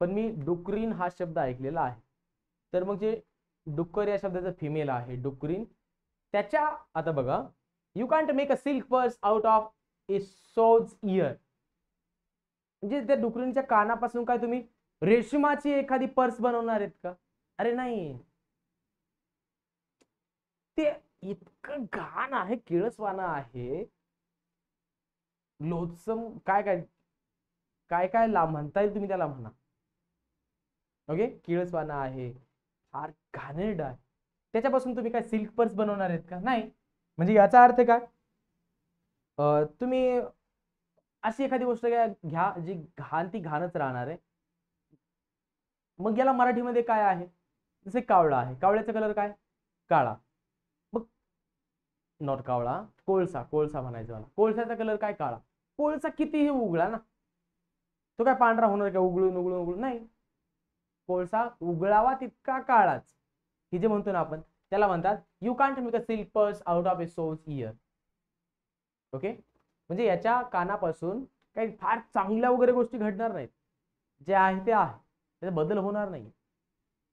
पण मी डुकरीन हा शब्द ऐकलेला आहे. तर मग जे डुक्कर या शब्दाचं फिमेल आहे डुकरीन, त्याच्या आता बघा, you can't make a silk purse out of A shows year. म्हणजे त्या डुकरींच्या कानापासून काय तुम्ही रेशमाची एखादी पर्स बनवणार आहेत का. अरे नाही, ते इतकं घाण आहे, किळसवाना आहे, लोत्सम काय काय काय काय म्हणता येईल तुम्ही त्याला म्हणा. ओके. किळसवाना आहे, फार घाणेरडा आहे. त्याच्यापासून तुम्ही काय सिल्क पर्स बनवणार आहेत का. नाही. म्हणजे याचा अर्थ काय, तुम्ही अशी एखादी गोष्ट घ्या जी घाण ती घाणच राहणार आहे. मग याला मराठीमध्ये काय आहे, जसे कावळा आहे, कावळ्याचा कलर काय काळा. मग नॉट कावळा, कोळसा म्हणायचं मला. कोळशाचा कलर काय काळा. कोळसा कितीही उघळा ना, तो काय पांढरा होणार का उघळून उघळून उघळून. नाही, कोळसा उघळावा तितका काळाच. ही जे म्हणतो ना आपण त्याला म्हणतात you can't make a silk purse out of A shows year. Okay. म्हणजे याच्या कानापासून काही फार चांगल्या वगैरे गोष्टी घडणार नाहीत. जे आहे ते आहे, त्याचा बदल होणार नाही.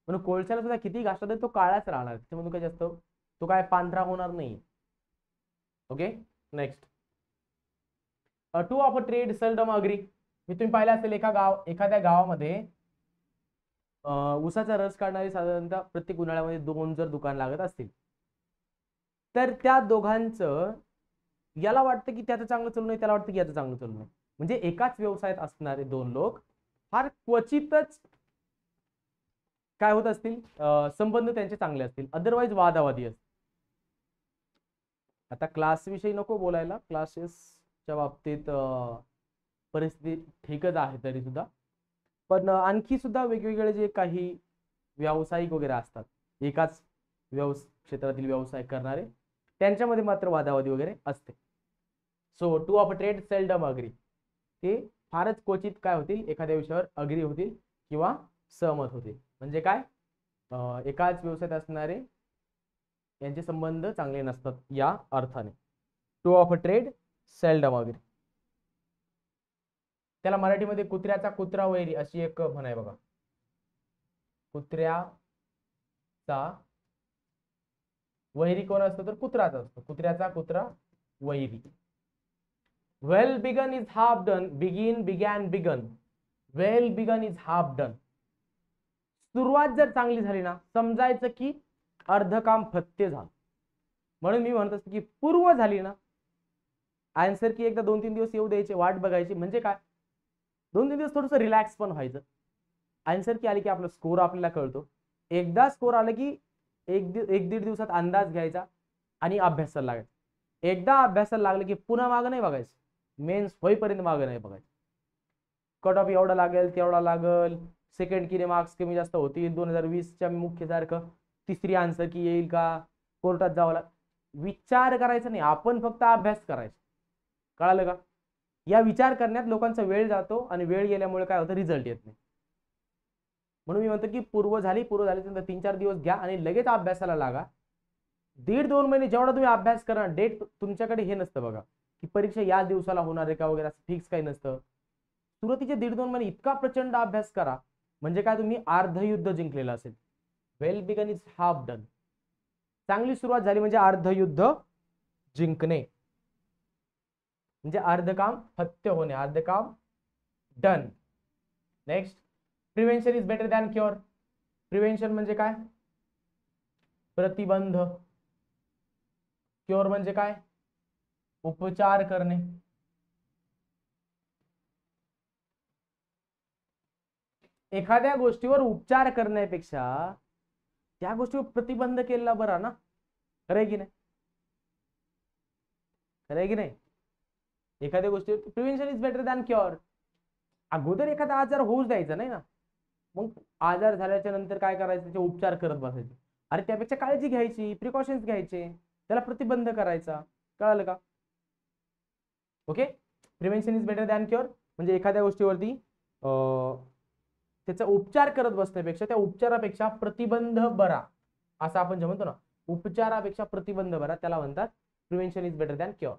म्हणून कोळशाला सुद्धा किती घासला तरी तो काळाच राहणार, त्याच्यामधून काय जास्त तो काय पांढरा होणार नाही. Okay. Next, two of a trade seldom agree. मी तुम्ही पाहिलं असेल एखाद्या गावामध्ये ऊसाचा रस काढणारी साधारणतः प्रत्येक उन्हाळ्यामध्ये 2 जर दुकान लागत असतील, तर त्या दोघांचं याला वाटतं की त्याचं चांगलं चालू नाही, त्याला वाटतं की याचं चांगलं चालू नाही. म्हणजे एकाच व्यवसायात असणारे 2 लोक फार क्वचितच काय होत असतील, संबंध त्यांचे चांगले असतील, अदरवाईज वादावादी असतील. आता क्लास विषयी नको बोलायला, क्लासेसच्या बाबतीत परिस्थिती ठीकच आहे तरी सुद्धा. पण आणखी सुद्धा वेगवेगळे जे काही व्यावसायिक वगैरे असतात, एकाच क्षेत्रातील व्यवसाय करणारे, त्यांच्यामध्ये मात्र वादावादी वगैरे असते. So two of trade seldom agree. ते फारच क्वचित काय होतील, एखाद्या विषयावर अग्री होतील किंवा सहमत होतील. म्हणजे काय, एकाच व्यवसायात असणारे यांचे संबंध चांगले नसतात या अर्थाने. Two of trade seldom agree. त्याला मराठीमध्ये कुत्र्याचा कुत्रा वैरी अशी एक म्हण आहे बघा. कुत्र्याचा वैरी कोण असतो तर कुत्राचा असतो. कुत्र्याचा कुत्रा वैरी. Well begun is half done, begin, began, begun. Well begun is half done. सुरुवात जर चांगली झाली ना, समजायचं की अर्ध काम फत्ते झालं. म्हणून मी म्हणत असतो की पूर्व झाली ना, आन्सर की एकदा 2-3 दिवस येऊ द्यायचे, वाट बघायची. म्हणजे काय, 2-3 दिवस थोडंसं रिलॅक्स पण व्हायचं. आन्सर की आली की आपला स्कोर आपल्याला कळतो. एकदा स्कोर आलं की एक दीड दिवसात अंदाज घ्यायचा आणि अभ्यासाला लागायचं. एकदा अभ्यासाला लागलं की पुन्हा मागं नाही बघायचं, मेन्स होईपर्यंत मागं नाही बघायचं. कट ऑफ एवढा लागेल तेवढा लागेल, सेकंड की मार्क्स कमी जास्त होतील, 2020च्या मुख्य सारखं तिसरी आन्सर की येईल का, कोर्टात जावं विचार करायचा नाही, आपण फक्त अभ्यास करायचा. कळालं का? या विचार करण्यात लोकांचा वेळ जातो आणि वेळ गेल्यामुळे काय होतं, रिझल्ट येत नाही. म्हणून मी म्हणतो की पूर्व झाली त्यानंतर 3-4 दिवस घ्या आणि लगेच अभ्यासाला लागा. 1.5-2 महिने जेवढा तुम्ही अभ्यास करा, डेट तुमच्याकडे हे नसतं बघा की परीक्षा या दिवसाला होणार आहे का वगैरे, असं फिक्स काही नसतं. सुरुवातीचे 1.5-2 महिने इतका प्रचंड अभ्यास करा, म्हणजे काय तुम्ही अर्धयुद्ध जिंकलेलं असेल. Well begun is half done. चांगली सुरुवात झाली म्हणजे अर्धयुद्ध जिंकणे, म्हणजे अर्ध काम फत्य होणे, अर्ध काम done. Next, prevention is better than cure. Prevention म्हणजे काय, प्रतिबंध. क्युअर म्हणजे काय, उपचार करणे. एखाद्या गोष्टीवर उपचार करण्यापेक्षा त्या गोष्टीवर प्रतिबंध केलेला बरा ना. खरंय की नाही, खरंय की नाही. एखाद्या गोष्टीवर prevention is better than cure. अगोदर एखादा आजार होऊच द्यायचा नाही ना, मग आजार झाल्याच्या नंतर काय करायचं, त्याचे उपचार करत बसायचे. अरे त्यापेक्षा काळजी घ्यायची, प्रिकॉशन्स घ्यायचे, त्याला प्रतिबंध करायचा. कळालं का? Okay. Prevention is better than cure म्हणजे एखाद्या गोष्टीवरती त्याचा उपचार करत बसण्यापेक्षा त्या उपचारापेक्षा प्रतिबंध बरा, असं आपण जे म्हणतो ना, उपचारापेक्षा प्रतिबंध बरा, त्याला म्हणतात prevention is better than cure.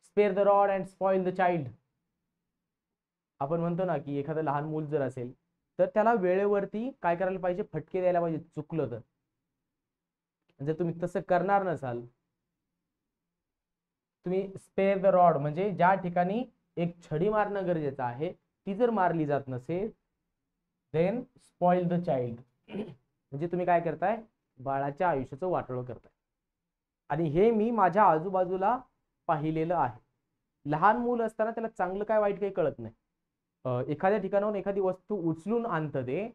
Spare the rod and spoil the child. आपण म्हणतो ना की एखादं लहान मूल जर असेल तर त्याला वेळेवरती काय करायला पाहिजे, फटके द्यायला पाहिजे चुकलं तर. जर तुम्ही तसं करणार नसाल, तुम्ही स्पेअर द रॉड म्हणजे ज्या ठिकाणी एक छडी मारणं गरजेचं आहे ती जर मारली जात नसेल, देन स्पॉइल द चाइल्ड म्हणजे तुम्ही काय करताय, बाळाच्या आयुष्याचं वाटोळं करताय. आणि हे मी माझ्या आजूबाजूला पाहिलेलं आहे. लहान मूल असताना त्याला चांगलं काय वाईट काही कळत नाही. एखाद्या ठिकाणाहून एखादी वस्तू उचलून आणतं ते,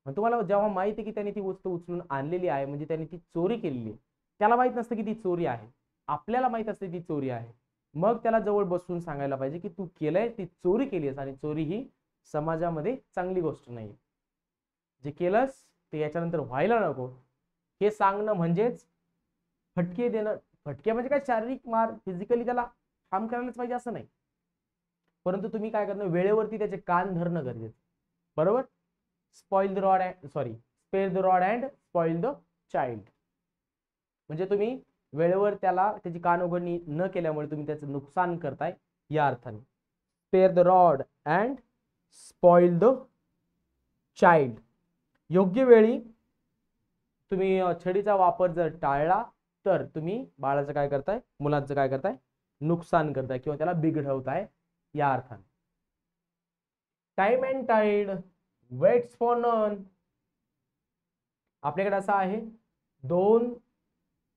तुम्हाला जेव्हा माहिती आहे की त्याने ती वस्तू उचलून आणलेली आहे म्हणजे त्याने ती चोरी केलेली आहे, त्याला माहित नसतं की ती चोरी आहे, आपल्याला माहित असते ती चोरी आहे. मग त्याला जवळ बसून सांगायला पाहिजे की तू केलंय, ती चोरी केलीस आणि चोरी ही समाजामध्ये चांगली गोष्ट नाही, जे केलंस ते याच्यानंतर व्हायला नको, हे सांगणं म्हणजेच फटके देणं. फटके म्हणजे काय, शारीरिक मार, फिजिकली त्याला काम करायलाच पाहिजे असं नाही, परंतु तुम्ही काय करणं, वेळेवरती त्याचे कान धरणं गरजेचं. बरोबर. Spoil the rod and sorry spare the rod and spoil the child म्हणजे तुम्ही वेळेवर त्याला त्याची कान उघडणी न केल्यामुळे तुम्ही त्याचं नुकसान करताय, या अर्थाने. Spare the rod and spoil the child. योग्य वेळी तुम्ही छडीचा वापर जर टाळला तर तुम्ही बाळाचं काय करताय, मुलाचं काय करताय, नुकसान करताय किंवा त्याला बिघडवताय, या अर्थाने. Time and tide waits for none. आपल्याकडे असं आहे, दोन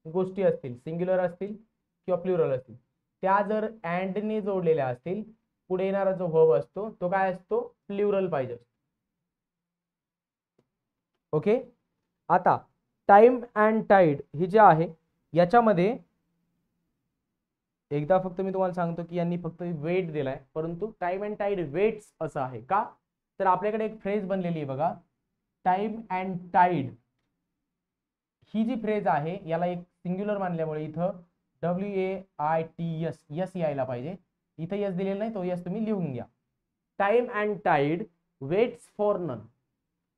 गोष्टी असतील, सिंग्युलर असतील किंवा प्लुरल असतील, त्या जर अँडने जोडलेल्या असतील, पुढे येणारा जो वर्ब असतो तो काय असतो, प्लुरल पाहिजे. ओके. आता टाइम अँड टाइड ही जे आहे याच्यामध्ये एकदा फक्त मी तुम्हाला सांगतो की यांनी फक्त वेट दिलाय, परंतु टाइम अँड टाइड वेट्स असं आहे का, तर आपल्याकडे एक फ्रेज बनलेली आहे बघा, टाइम अँड टाइड. ही जी फ्रेज आहे याला एक सिंग्युलर मानल्यामुळे इथं WAITS यस यायला पाहिजे, इथं यस दिलेलं नाही, तो यस तुम्ही लिहून घ्या. Time and tide waits for none.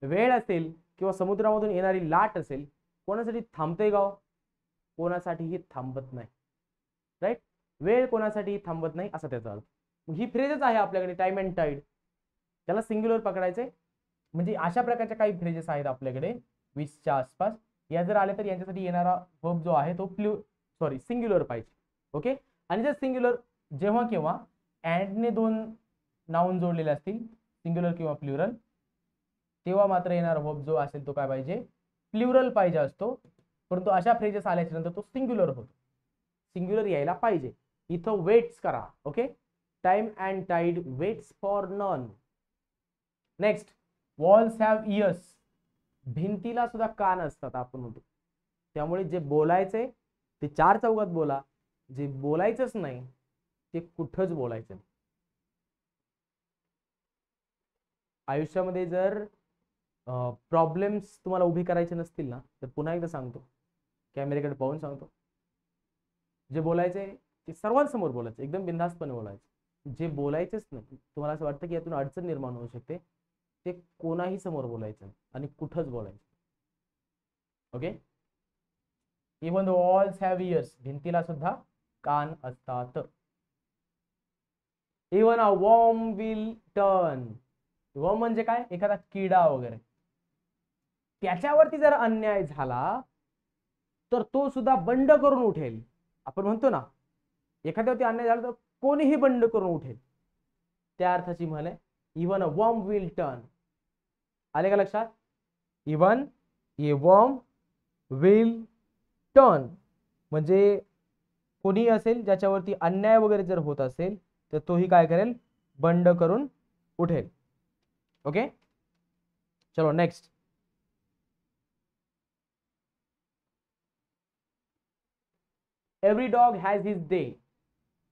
वेळ असेल किंवा समुद्रामधून येणारी लाट असेल, कोणासाठी थांबते गाव, कोणासाठीही थांबत नाही. राईट. वेळ कोणासाठी थांबत नाही असा त्याचा अर्थ. ही फ्रेजच आहे आपल्याकडे, टाइम अँड टाइड. त्याला सिंग्युलर पकडायचंय. म्हणजे अशा प्रकारच्या काही फ्रेजेस आहेत आपल्याकडे 20च्या आसपास. या जर आल्या तर यांच्यासाठी येणारा वर्ब जो आहे तो सिंग्युलर पाहिजे. ओके. आणि जर सिंग्युलर जेव्हा केव्हा अँडने दोन नाऊन जोडलेले असतील सिंग्युलर किंवा प्लुरल, तेव्हा मात्र येणारा वर्ब जो असेल तो काय पाहिजे, प्लुरल पाहिजे असतो. परंतु अशा फ्रेजेस आल्याच्या नंतर तो सिंग्युलर होतो. सिंग्युलर यायला पाहिजे. इथं वेट्स करा. Okay, time and tide waits for none. Next, walls have ears. भिंतीला सुद्धा कान असतात आपण म्हणतो. त्यामुळे जे बोलायचंय ते चार चौघात बोला, जे बोलायचंच नाही ते कुठंच बोलायचं नाही. आयुष्यामध्ये जर प्रॉब्लेम्स तुम्हाला उभी करायचे नसतील ना, तर पुन्हा एकदा सांगतो, कॅमेऱ्याकडे पाहून सांगतो, जे बोलायचंय ते सर्वांसमोर बोलायचं, एकदम बिनधास्तपणे बोलायचं. जे बोलायचंच नाही, तुम्हाला असं वाटतं की यातून अडचण निर्माण होऊ शकते, ते कोणाही समोर बोलायचं आणि कुठंच बोलायचं. Okay, even the walls have ears. भिंतीला सुद्धा कान असतात. Even a worm will turn. Worm म्हणजे काय, एखादा किडा वगैरे, त्याच्यावरती जर अन्याय झाला तर तो सुद्धा बंड करून उठेल. आपण म्हणतो ना, एखाद्यावरती अन्याय झाला तर कोणीही बंड करून उठेल, त्या अर्थाची म्हण आहे even a worm will turn. आले का लक्षात? Even a worm will turn म्हणजे कोणी असेल ज्याच्यावरती अन्याय वगैरे जर होत असेल तर तोही काय करेल, बंड करून उठेल. ओके, चलो next. Every dog has his day.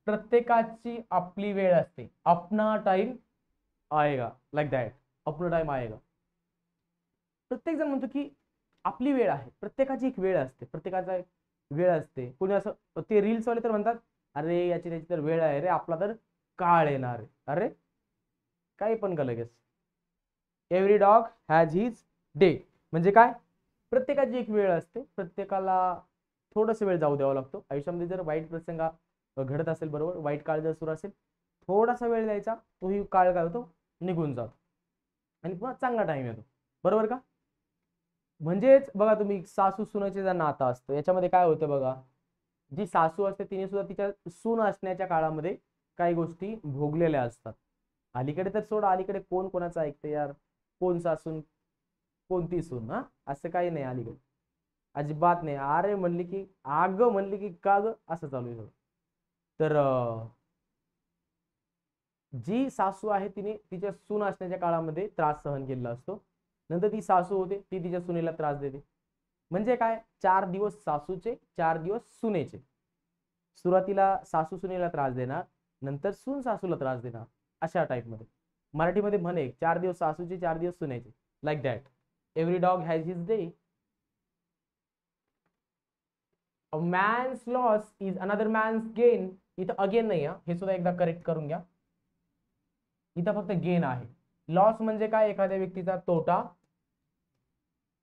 प्रत्येकाची आपली वेळ असते. अपना टाइम आएगा, लाईक दॅट. अपना टाइम आएगा. प्रत्येक जण म्हणतो की आपली वेळ आहे. प्रत्येकाची एक वेळ असते, प्रत्येकाचा एक वेळ असते. कोणी असं, ते रील्स वाले तर म्हणतात, अरे याची त्याची तर वेळ आहे रे, आपला तर काळ येणार आहे. अरे काही पण का लगेच. Every dog has his day म्हणजे काय, प्रत्येकाची एक वेळ असते. प्रत्येकाला थोडस वेळ जाऊ द्यावा लागतो. आयुष्यामध्ये जर वाईट प्रसंग घडत असेल, बरोबर, वाईट काळ जर सुरू असेल, थोडासा वेळ द्यायचा, तोही काळ काय होतो, निघून जातो आणि पुन्हा चांगला टाइम येतो. बरोबर का? म्हणजेच बघा तुम्ही, सासू सुनेचे जर नातं असतं, याच्यामध्ये काय होतं बघा, जी सासू असते तिने सुद्धा तिच्या सून असण्याच्या काळामध्ये काही गोष्टी भोगलेल्या असतात. अलीकडे तर सोडा, अलीकडे कोण कोणाचं ऐकते यार, कोण सासून कोणती सून, हा असं काही नाही अलीकडे, अजिबात नाही. अरे म्हणली की आग, म्हणली की का ग, असं चालू आहे. तर जी सासू आहे तिने तिच्या सून असण्याच्या काळामध्ये त्रास सहन केलेला असतो. नंतर ती सासू होते, ती तिच्या सुनेला त्रास देते. म्हणजे काय, 4 दिवस सासूचे, 4 दिवस सुनेचे. सुरुवातीला सासू सुनेला त्रास देणार, नंतर सून सासूला त्रास देणार, अशा टाइप मध्ये. मराठीमध्ये म्हणे 4 दिवस सासूचे, 4 दिवस सुनेचे, like that. Every dog has his day. A man's loss is another man's gain. इथं अगेन नाही, हे सुद्धा एकदा करेक्ट करून घ्या. इथं फक्त गेन आहे. लॉस म्हणजे काय, एखाद्या व्यक्तीचा तोटा,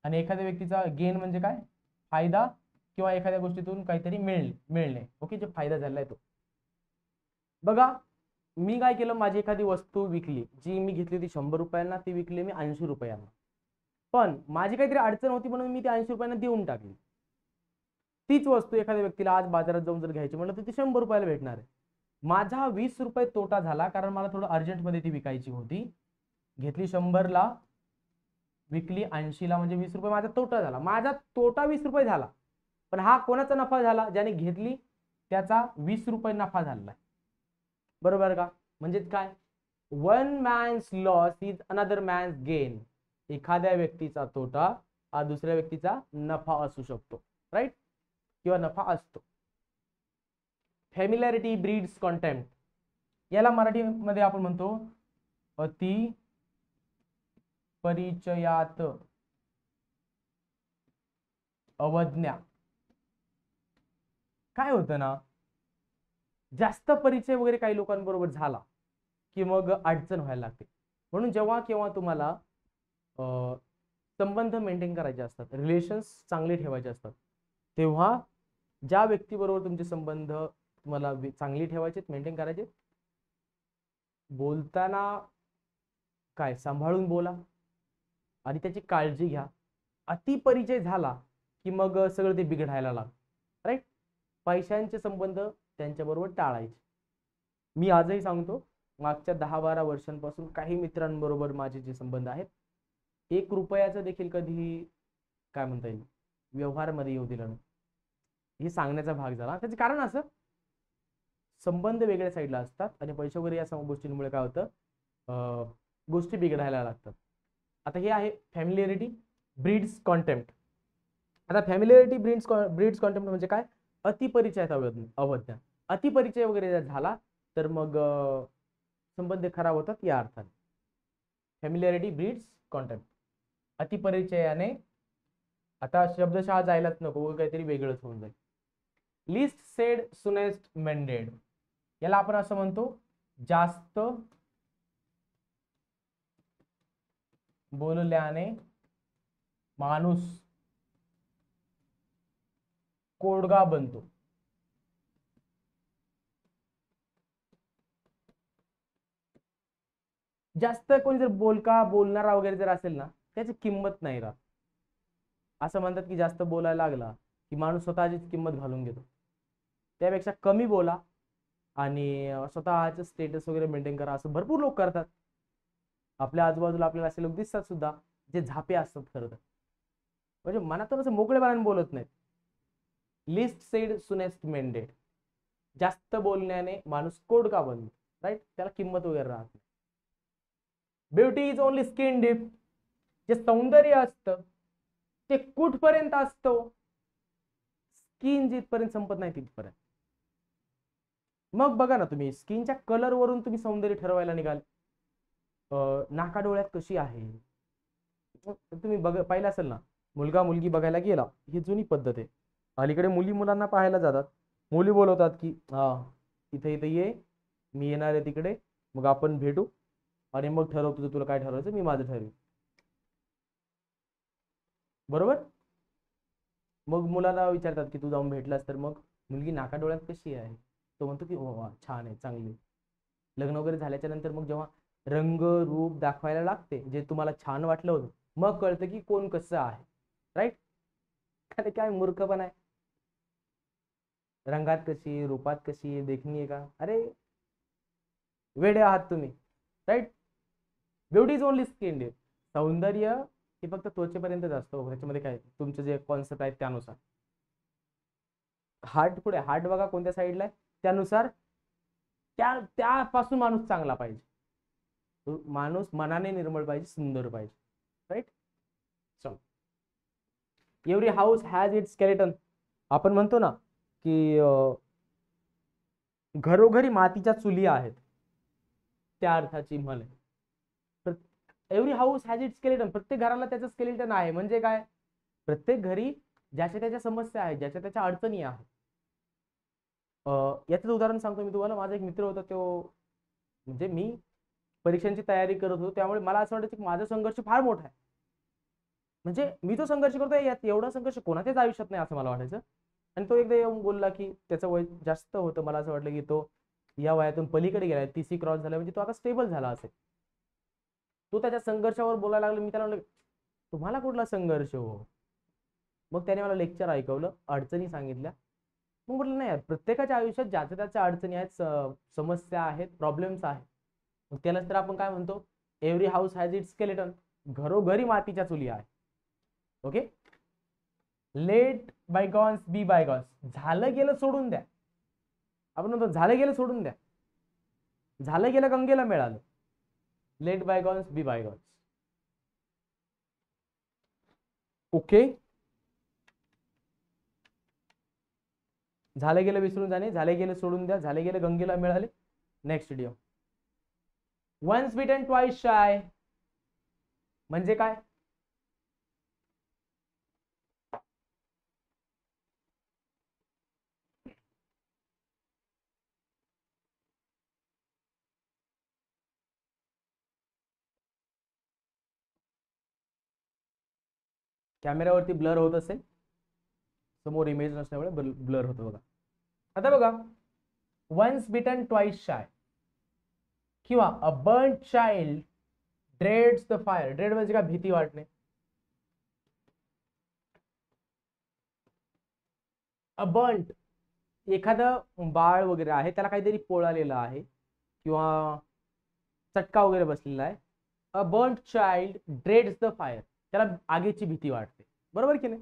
आणि एखाद्या व्यक्तीचा गेन म्हणजे काय, फायदा, किंवा एखाद्या गोष्टीतून काहीतरी मिळणे. ओके, जे फायदा झालाय तो. बघा, मी काय केलं, माझी एखादी वस्तू विकली, जी मी घेतली होती 100 रुपयांना, ती विकली मी 80 रुपयांना. पण माझी काहीतरी अडचण होती म्हणून मी ती 80 रुपयांना देऊन टाकली. तीच वस्तू एखाद्या व्यक्तीला आज बाजारात जाऊन जर घ्यायची म्हटलं तर ती 100 रुपयाला भेटणार आहे. माझा 20 रुपये तोटा झाला, कारण मला थोडं अर्जंटमध्ये ती विकायची होती. घेतली 100ला, विकली 80ला, म्हणजे 20 रुपये माझा तोटा झाला. माझा तोटा 20 रुपये झाला, पण हा कोणाचा नफा झाला, ज्याने घेतली त्याचा 20 रुपये नफा झाला. बरोबर का? म्हणजेच काय, one man's loss is another man's gain. एखाद्या व्यक्तीचा तोटा हा दुसऱ्या व्यक्तीचा नफा असू शकतो, राईट, किंवा नफा असतो. फॅमिलॅरिटी ब्रीड्स कॉन्टेम्प्ट. याला मराठीमध्ये आपण म्हणतो अति परिचयात अवज्ञा. काय होतं ना, जास्त परिचय वगैरे काही लोकांबरोबर झाला की मग अडचण व्हायला लागते. म्हणून जेव्हा केव्हा तुम्हाला संबंध मेंटेन करायचे असतात, रिलेशन्स चांगले ठेवायचे असतात, तेव्हा ज्या व्यक्तीबरोबर तुमचे संबंध तुम्हाला चांगली ठेवायचे, मेंटेन करायचे, बोलताना काय सांभाळून बोला आणि त्याची काळजी घ्या. अति परिचय झाला की मग सगळं ते बिघडायला लागतं, राईट. पैशांचे संबंध त्यांच्याबरोबर टाळायचे. मी आजही सांगतो, मागच्या 10-12 वर्षांपासून काही मित्रांबरोबर माझे जे संबंध आहेत, 1 रुपयाचं देखील कधी काय म्हणता येईल व्यवहारामध्ये येऊ दिला नाही. हे सांगण्याचा भाग झाला. त्याचं कारण असं, संबंध वेगळ्या साईडला असतात आणि पैसे वगैरे या सर्व गोष्टींमुळे काय होतं, गोष्टी बिघडायला लागतात. आता हे आहे फॅमिलिअरिटी ब्रीड्स कॉन्टेम्प्ट. आता फॅमिलिअरिटी ब्रीड्स कॉन्टेम्प्ट म्हणजे काय, अतिपरिचयात अवज्ञा. अतिपरिचय वगैरे जर झाला तर मग संबंध खराब होतात या अर्थाने. फॅमिलिअरिटी ब्रीड्स कॉन्टेम्प्ट. अतिपरिचयाने, आता शब्दशः जायलाच नको, काहीतरी वेगळंच होऊन जाईल. लिस्ट सेड सुनेस्ट मेंडेड, याला आपण असं म्हणतो, जास्त बोलल्याने माणूस कोडगा बनतो. जास्त कोणी जर बोलणारा वगैरे जर असेल ना, त्याची किंमत नाही राहत. असं म्हणतात की जास्त बोलायला लागला की माणूस स्वतःचीच किंमत घालून घेतो. त्यापेक्षा कमी बोला आणि स्वतःचं स्टेटस वगैरे मेंटेन करा, असं भरपूर लोक करतात. आपल्या आजूबाजूला आपल्याला असे लोक दिसतात सुद्धा, जे झापे असतात खरं तर, म्हणजे मनातून असं मोकळेपणाने बोलत नाहीत. लिस्ट सेड सुनेस्ट मेंडेड, जास्त बोलण्याने माणूस कोडका बनतो. राईट, त्याला किंमत वगैरे राहत नाही. Beauty is only skin deep, जे सौंदर्य असतं ते कुठपर्यंत असतं, स्किन जिथपर्यंत संपत नाही तिथपर्यंत. मग बघा ना, तुम्ही स्किनच्या कलर वरून तुम्ही सौंदर्य ठरवायला निघाल. नाकाडोळ्यात कशी आहे, तुम्ही पाहिलं असेल ना, मुलगा मुलगी बघायला गेला, ही जुनी पद्धत आहे. अलीकडे मुली मुलांना पाहायला जातात, मुली बोलवतात की हा इथे इथे ये, मी येणार आहे तिकडे, मग आपण भेटू आणि मग ठरवतो तुला काय ठरवायचं, मी माझं ठरवेन. बरोबर. मग मुलाला विचारतात की तू जाऊन भेटलास तर मग मुलगी नाकाडोळ्यात कशी आहे, तो म्हणतो की वा छान आहे, चांगली. लग्न वगैरे झाल्याच्या नंतर मग जेव्हा रंग रूप दाखवायला लागते, जे तुम्हाला छान वाटलं होतं, मग कळतं की कोण कसं आहे. राईट. अरे काय मूर्खपण आहे. रंगात कशी, रूपात कशी, देखणी आहे का, अरे वेडे आहात तुम्ही. Right. Beauty is only skin deep, सौंदर्य हे फक्त त्वचेपर्यंतच असतं. त्याच्यामध्ये काय तुमचं जे कॉन्सेप्ट आहे त्यानुसार. हार्ट पुढे, हार्ट बघा कोणत्या साईडला आहे, त्यानुसार त्यापासून माणूस चांगला पाहिजे. माणूस मनाने निर्मळ पाहिजे, सुंदर पाहिजे. राईट. चल, every house has it skeleton. आपण म्हणतो ना की घरोघरी मातीच्या चुली आहेत, त्या अर्थाची म्हण आहे. Every house has it skeleton, प्रत्येक घराला त्याचं स्केलेटन आहे. म्हणजे काय, प्रत्येक घरी ज्याच्या त्याच्या समस्या आहेत, ज्याच्या त्याच्या अडचणी आहेत. याचं उदाहरण सांगतो मी तुम्हाला. माझा एक मित्र होता, तो म्हणजे मी परीक्षांची तयारी करत होतो, त्यामुळे मला असं वाटायचं की माझा संघर्ष फार मोठा आहे. म्हणजे मी तो संघर्ष करतोय, यात एवढा संघर्ष कोणाच्याच आयुष्यात नाही असं मला वाटायचं. आणि तो एकदा येऊन बोलला की त्याचं वय जास्त होतं, मला असं वाटलं की तो या वयातून पलीकडे गेलाय, 30 क्रॉस झाला, म्हणजे तो आता स्टेबल झाला असेल. तो त्याच्या संघर्षावर बोलायला लागला. मी त्याला म्हणलं तुम्हाला कुठला संघर्ष हो. मग त्याने मला लेक्चर ऐकवलं, अडचणी सांगितल्या. मग म्हटलं नाही यार, प्रत्येकाच्या आयुष्यात ज्याच्या त्याच्या अडचणी आहेत, समस्या आहेत, प्रॉब्लेम्स आहेत. मग त्यालाच तर आपण काय म्हणतो, every house has it skeleton, घरोघरी मातीच्या चुली आहे. ओके. लेट बायगॉन्स बी बायगॉन्स, झालं गेलं सोडून द्या. आपण म्हणतो झालं गेलं सोडून द्या, झालं गेलं गंगेला मिळालं. लेट बायगॉन्स बी बायगॉन्स. ओके. झालं गेलं विसरून जाणे, झाले गेलं सोडून द्या, झाले गेलं गंगेला मिळाले. Next video. Once bitten twice shy म्हणजे काय, कॅमेऱ्यावरती ब्लर होत असेल, समोर इमेज नसल्यामुळे ब्लर होतो बघा. आता बघा, वन्स बिटन ट्वाइस शाय किंवा a burned child dreads the fire. Dread म्हणजे काय, भीती वाटणे. अ बर्न्ड, एखादं बाळ वगैरे आहे, त्याला काहीतरी पोळालेलं आहे, किंवा चटका वगैरे बसलेला आहे. A burned child dreads the fire, त्याला आगीची भीती वाटते. बरोबर की नाही?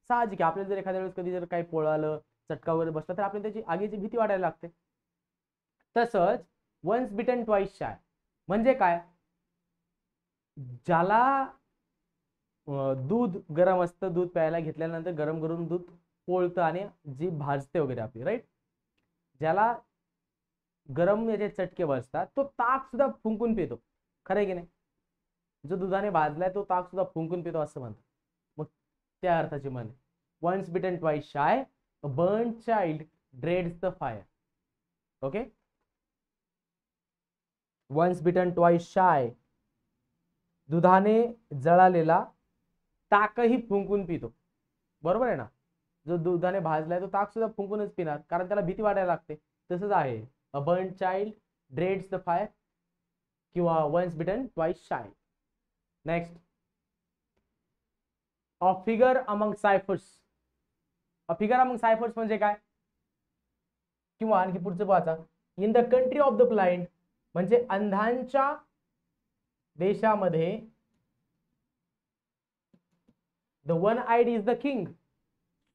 साहजिक आहे, आपल्याला जर एखाद्या वेळेस कधी जर काही पोळालं, चटका वगैरे बसला तर आपल्याला त्याची आगीची भीती वाटायला लागते. तसंच वन्स बिटन ट्वाइस शाय म्हणजे काय? ज्याला दूध गरम असतं, दूध प्यायला घेतल्यानंतर गरम करून दूध पोळतं आणि जी भाजते वगैरे आपली, राईट? ज्याला गरम याचे चटके बसतात तो ताक सुद्धा फुंकून पितो. खरं आहे की नाही? जो दुधाने भाजलाय तो ताक सुद्धा फुंकून पितो असं म्हणतात. मग त्या अर्थाची म्हण, once bitten twice shy, a burned child dreads the fire. Okay, once bitten twice shy, दुधाने जळालेला ताकही फुंकून पितो. बरोबर आहे ना? जो दुधाने भाजलाय तो ताक सुद्धा फुंकूनच पिणार, कारण त्याला भीती वाटायला लागते. तसंच आहे, a burned child dreads the fire किंवा once bitten twice shy. Next, a figure among ciphers. A figure among ciphers म्हणजे काय? किंवा आणखी पुढचं पाहता, in the country of the blind म्हणजे अंधांच्या देशामध्ये, the one eyed is the king.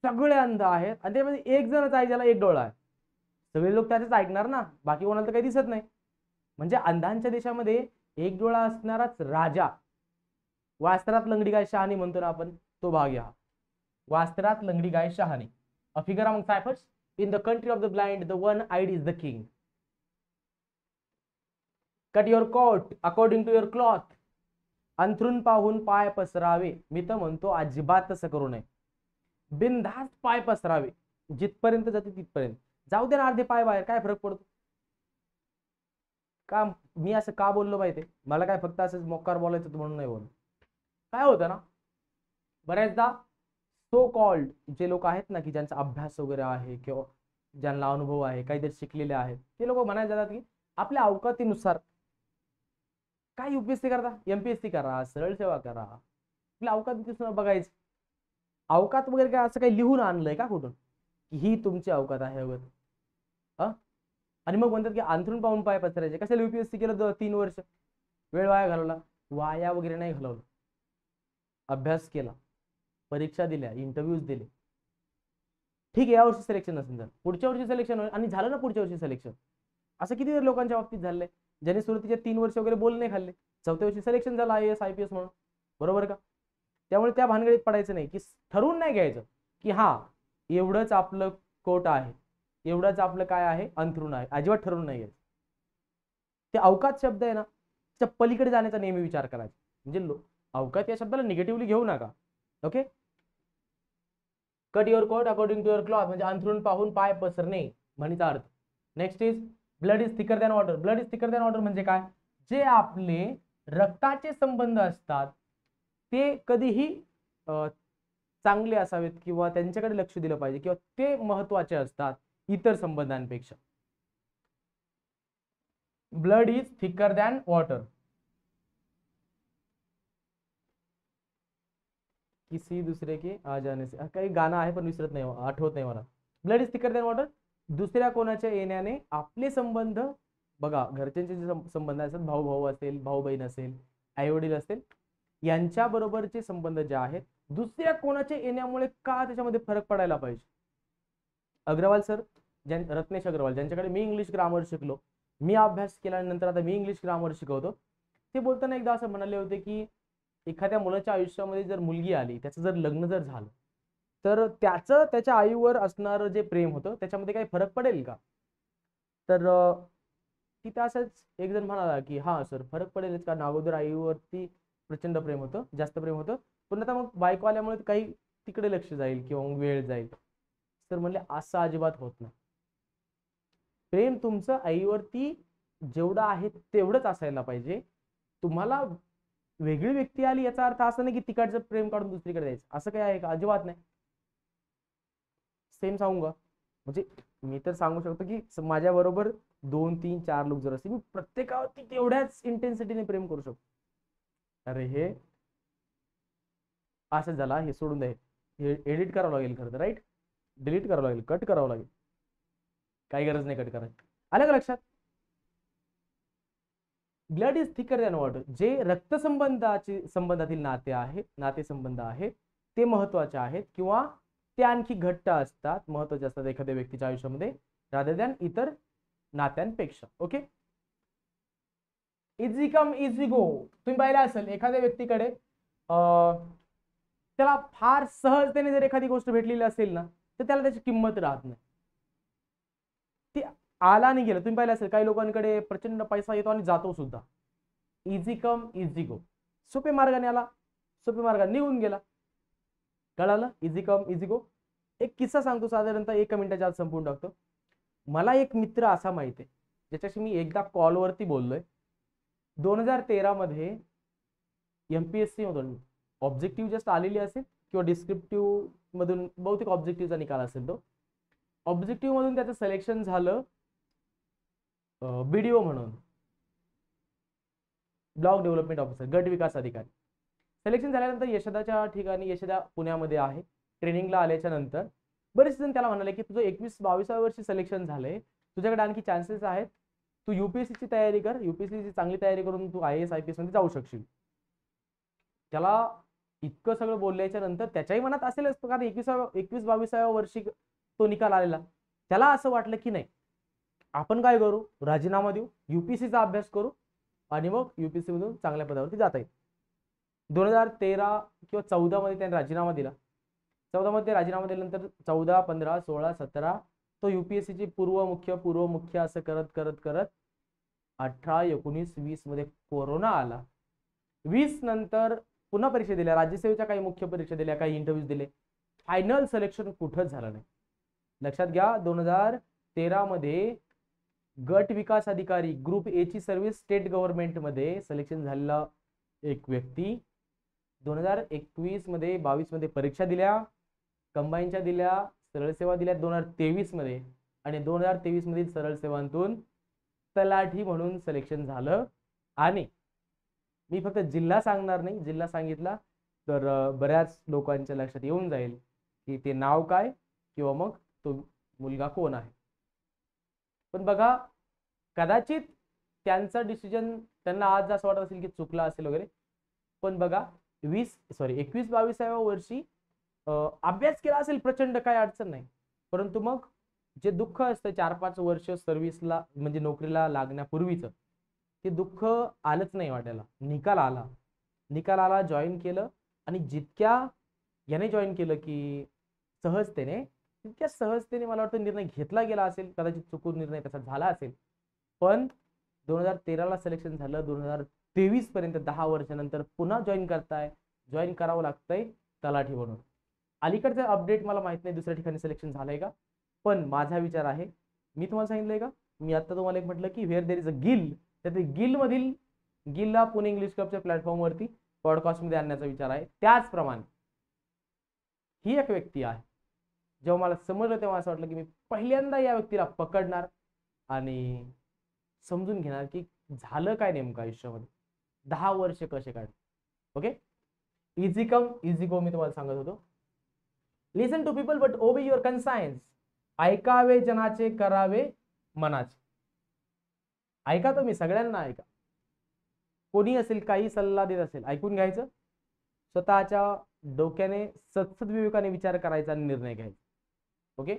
सगळे अंध आहेत आणि त्यामध्ये एक जणच आहे ज्याला एक डोळा आहे. सगळे लोक त्याचंच ऐकणार ना, बाकी कोणाला तर काही दिसत नाही. म्हणजे अंधांच्या देशामध्ये एक डोळा असणाराच राजा, वास्त्रात लंगडी गाय शहाणी म्हणतो ना आपण, तो भाग या. वास्त्रात लंगडी गाय शहाणी. A figure among ciphers, in the country of the blind, the one eyed is the king. Cut your coat according to your cloth. अंथरून पाहून पाय पसरावे. मी तर म्हणतो अजिबात तसं करू नये. बिनधास्त पाय पसरावे, जिथपर्यंत जाते तिथपर्यंत. जाऊ दे ना अर्धे पाय बाहेर, काय फरक पडतो? का मी असं का बोललो माहितीये? मला काय फक्त असंच मोकार बोलायचं होतं म्हणून नाही बोललो. काय होतं ना, बऱ्याचदा सो कॉल्ड जे लोक आहेत ना, की ज्यांचा अभ्यास वगैरे आहे किंवा ज्यांना अनुभव आहे, काहीतरी शिकलेले आहेत, ते लोक म्हणायला जातात की आपल्या अवकातीनुसार काय युपीएससी करता, एमपीएससी करा, सरळ सेवा करा, आपल्या अवकातीनुसार बघायचं. अवकात वगैरे काय असं काही लिहून आणलंय का कुठून की ही तुमची अवकात आहे वगैरे? आणि मग म्हणतात की अंथरून पाहून पाय पसरायचे. कशाला युपीएससी केलं 3 वर्ष? वेळ वाया घालवला? वाया वगैरे नाही घालवलं, अभ्यास केला, परीक्षा दिल्या, इंटरव्ह्यूज दिले. ठीक आहे, या वर्षी सिलेक्शन नसेल झालं, पुढच्या वर्षी सिलेक्शन होईल. आणि झालं ना पुढच्या वर्षी सिलेक्शन. असं किती लोकांच्या बाबतीत झालंय, ज्यांनी सुरुवातीच्या 3 वर्ष वगैरे बोल नाही खाल्ले, चौथ्या वर्षी सिलेक्शन झालं IAS IPS म्हणून. बरोबर का? त्यामुळे त्या भानगडीत पडायचं नाही, की ठरवून नाही घ्यायचं की हा एवढंच आपलं कोट आहे, एवढंच आपलं काय आहे, अंथरूण आहे. अजिबात ठरवून नाही घ्यायचं. ते अवकात शब्द आहे ना, त्या पलीकडे जाण्याचा नेहमी विचार करायचा. म्हणजे अवकात या शब्दाला निगेटिव्हली घेऊ नका. Okay, cut your coat according to your cloth म्हणजे अंथरूण पाहून पाय पसरणे म्हणीचा अर्थ. Next is blood is thicker than water. Blood is thicker than water म्हणजे काय? जे आपले रक्ताचे संबंध असतात ते कधीही चांगले असावेत किंवा त्यांच्याकडे लक्ष दिलं पाहिजे किंवा ते महत्वाचे असतात इतर संबंधांपेक्षा. Blood is thicker than water. किसी दूसरे के आ जाने से, काही गाणं आहे पण विसरत नाही, आठवत नाही मला. Blood is thicker than water, दुसऱ्या कोणाच्या येण्याने आपले संबंध, बघा घरच्यांचे जे संबंध असतात, भाऊ भाऊ असेल, भाऊ बहीण असेल, आई वडील असेल, यांच्या बरोबरचे संबंध जे आहेत दुसऱ्या कोणाच्या येण्यामुळे का त्याच्यामध्ये फरक पडायला पाहिजे? अग्रवाल सर, रत्नेश अग्रवाल, ज्यांच्याकडे मी इंग्लिश ग्रामर शिकलो, मी अभ्यास केल्यानंतर आता मी इंग्लिश ग्रामर शिकवतो, ते बोलताना एकदा असं म्हणाले होते की एखाद्या मुलाच्या आयुष्यामध्ये जर मुलगी आली, त्याचं जर लग्न जर झालं, तर त्याचं त्याच्या आईवर असणारं जे प्रेम होतं त्याच्यामध्ये काही फरक पडेल का? तर तिथं असंच एक जण म्हणाला की हा सर, फरक पडेलच, कारण अगोदर आईवरती प्रचंड प्रेम होतं, जास्त प्रेम होतं, पण आता मग बायको आल्यामुळे काही तिकडे लक्ष जाईल किंवा मग वेळ जाईल. तर म्हणले असं अजिबात होत नाही. प्रेम तुमचं आईवरती जेवढं आहे तेवढंच असायला पाहिजे. तुम्हाला वेगळी व्यक्ती आली याचा अर्थ असा नाही की तिकडचं प्रेम काढून दुसरीकडे द्यायचं, असं काही आहे का? अजिबात नाही. सेम सांगू का? म्हणजे मी तर सांगू शकतो की माझ्या बरोबर 2 3 4 लोक जर असतील, मी प्रत्येकावरती तेवढ्याच इंटेन्सिटीने प्रेम करू शकतो. अरे हे असं झाला, हे सोडून द्या, हे एडिट करावं लागेल खरं तर, राईट? डिलीट करावं लागेल, कट करावं लागेल. काही गरज नाही कट करायची. आलं का लक्षात? Blood is thicker than water. जे संबंधातील नातेसंबंध आहेत ते महत्वाचे आहेत किंवा ते आणखी घट्ट असतात, महत्वाचे असतात एखाद्या व्यक्तीच्या आयुष्यामध्ये रादर दॅन इतर नात्यांपेक्षा. ओके. इझी कम इझी गो. तुम्ही पाहिलं असेल एखाद्या व्यक्तीकडे त्याला फार सहजतेने जर एखादी गोष्ट भेटलेली असेल ना तर त्याला त्याची किंमत राहत नाही. ती आला आणि गेलं. तुम्ही पाहिलं असेल काही लोकांकडे प्रचंड पैसा येतो आणि जातो सुद्धा. इझी कम इझी गो. सोपे मार्गाने आला, सोपे मार्गाने निघून गेला. कळालं? इझी कम इझी गो. एक किस्सा सांगतो, साधारणतः 1 मिनिटाच्या आत संपवून टाकतो. मला एक मित्र असा माहिती आहे ज्याच्याशी मी एकदा कॉलवरती बोललोय. 2013 मध्ये MPSC मधून ऑब्जेक्टिव्ह जस्ट आलेली असेल किंवा डिस्क्रिप्टिव्ह मधून बहुतेक ऑब्जेक्टिव्हचा निकाल असेल. तो ऑब्जेक्टिव्ह मधून त्याचं सिलेक्शन झालं BDO म्हणून, ब्लॉक डेव्हलपमेंट ऑफिसर, गट विकास अधिकारी. सिलेक्शन झाल्यानंतर यशदाच्या ठिकाणी, यशदा पुण्यामध्ये आहे, ट्रेनिंगला आल्याच्या नंतर बरेच जण त्याला म्हणाले की तुझं 21-22व्या वर्षी सिलेक्शन झालंय, तुझ्याकडे आणखी चान्सेस आहेत, तू UPSC ची तयारी कर, UPSC ची चांगली तयारी करून तू IAS IPS मध्ये जाऊ शकशील. त्याला इतकं सगळं बोलल्याच्या नंतर त्याच्याही मनात असेलच, कारण 21-22व्या वर्षी तो निकाल आलेला. त्याला असं वाटलं की नाही, आपण काय करू, राजीनामा देऊ, UPSC चा अभ्यास करू आणि मग UPSC मधून चांगल्या पदावरती जाता येईल. 2013 किंवा 14 मध्ये त्याने राजीनामा दिला. 14 मध्ये राजीनामा दिल्यानंतर 14, 15, 16, 17 तो UPSC ची पूर्व मुख्य असं करत करत करत 18, 19, 20 मध्ये कोरोना आला. 20 नंतर पुन्हा परीक्षा दिल्या, राज्यसेवेच्या काही मुख्य परीक्षा दिल्या, काही इंटरव्ह्यूज दिले. फायनल सिलेक्शन कुठंच झालं नाही. लक्षात घ्या, 2013 मध्ये गट विकास अधिकारी ग्रुप A ची सर्व्हिस स्टेट गव्हर्नमेंट मध्ये सिलेक्शन झालेला एक व्यक्ती 2021 मध्ये 22 मध्ये परीक्षा दिल्या, कंबाईनच्या दिल्या, सरळ सेवा दिल्या 2023 मध्ये, आणि 2023 मध्ये सरळ सेवांतून तलाठी म्हणून सिलेक्शन झालं. आणि मी फक्त जिल्हा सांगणार नाही, जिल्हा सांगितला तर बऱ्याच लोकांच्या लक्षात येऊन जाईल की ते नाव काय किंवा मग तो मुलगा कोण आहे. पण बघा, कदाचित त्यांचा डिसिजन त्यांना आज असं वाटत असेल की चुकला असेल वगैरे, पण बघा 21-22व्या वर्षी अभ्यास केला असेल प्रचंड, काय अडचण नाही. परंतु मग जे दुःख असतं 4-5 वर्ष सर्व्हिसला म्हणजे नोकरीला लागण्यापूर्वीच, ते दुःख आलंच नाही वाटायला. निकाल आला, जॉईन केलं, आणि जितक्या याने जॉईन केलं की सहजतेने, तितक्या सहजतेने मला वाटतं निर्णय घेतला गेला असेल. कदाचित चुकून निर्णय तसा झाला असेल, पण 2013ला सिलेक्शन झालं, 2023 पर्यंत 10 वर्षानंतर पुन्हा जॉईन करावं लागतंय तलाठी म्हणून. अलीकडचं अपडेट मला माहित नाही दुसऱ्या ठिकाणी सिलेक्शन झालंय का, पण माझा विचार आहे, मी तुम्हाला सांगितलंय का, मी आता तुम्हाला एक म्हटलं की where there is a will, तर ते गिलला पुणे इंग्लिश क्लबच्या प्लॅटफॉर्मवरती पॉडकास्टमध्ये आणण्याचा विचार आहे. त्याचप्रमाणे ही एक व्यक्ती आहे, जेव्हा मला समजलं तेव्हा असं वाटलं की मी पहिल्यांदा या व्यक्तीला पकडणार आणि समजून घेणार की झालं काय नेमकं आयुष्यामध्ये, 10 वर्ष कसे काढले. ओके, इझी कम इझी गो मी तुम्हाला सांगत होतो. लिसन टू पीपल बट ओबे युअर कन्सायन्स. ऐकावे जनाचे, करावे मनाचे. ऐका तुम्ही, सगळ्यांना ऐका. कोणी असेल काही सल्ला देत असेल, ऐकून घ्यायचं, स्वतःच्या डोक्याने सद्विवेकाने विचार करायचा आणि निर्णय घ्यायचा. Okay.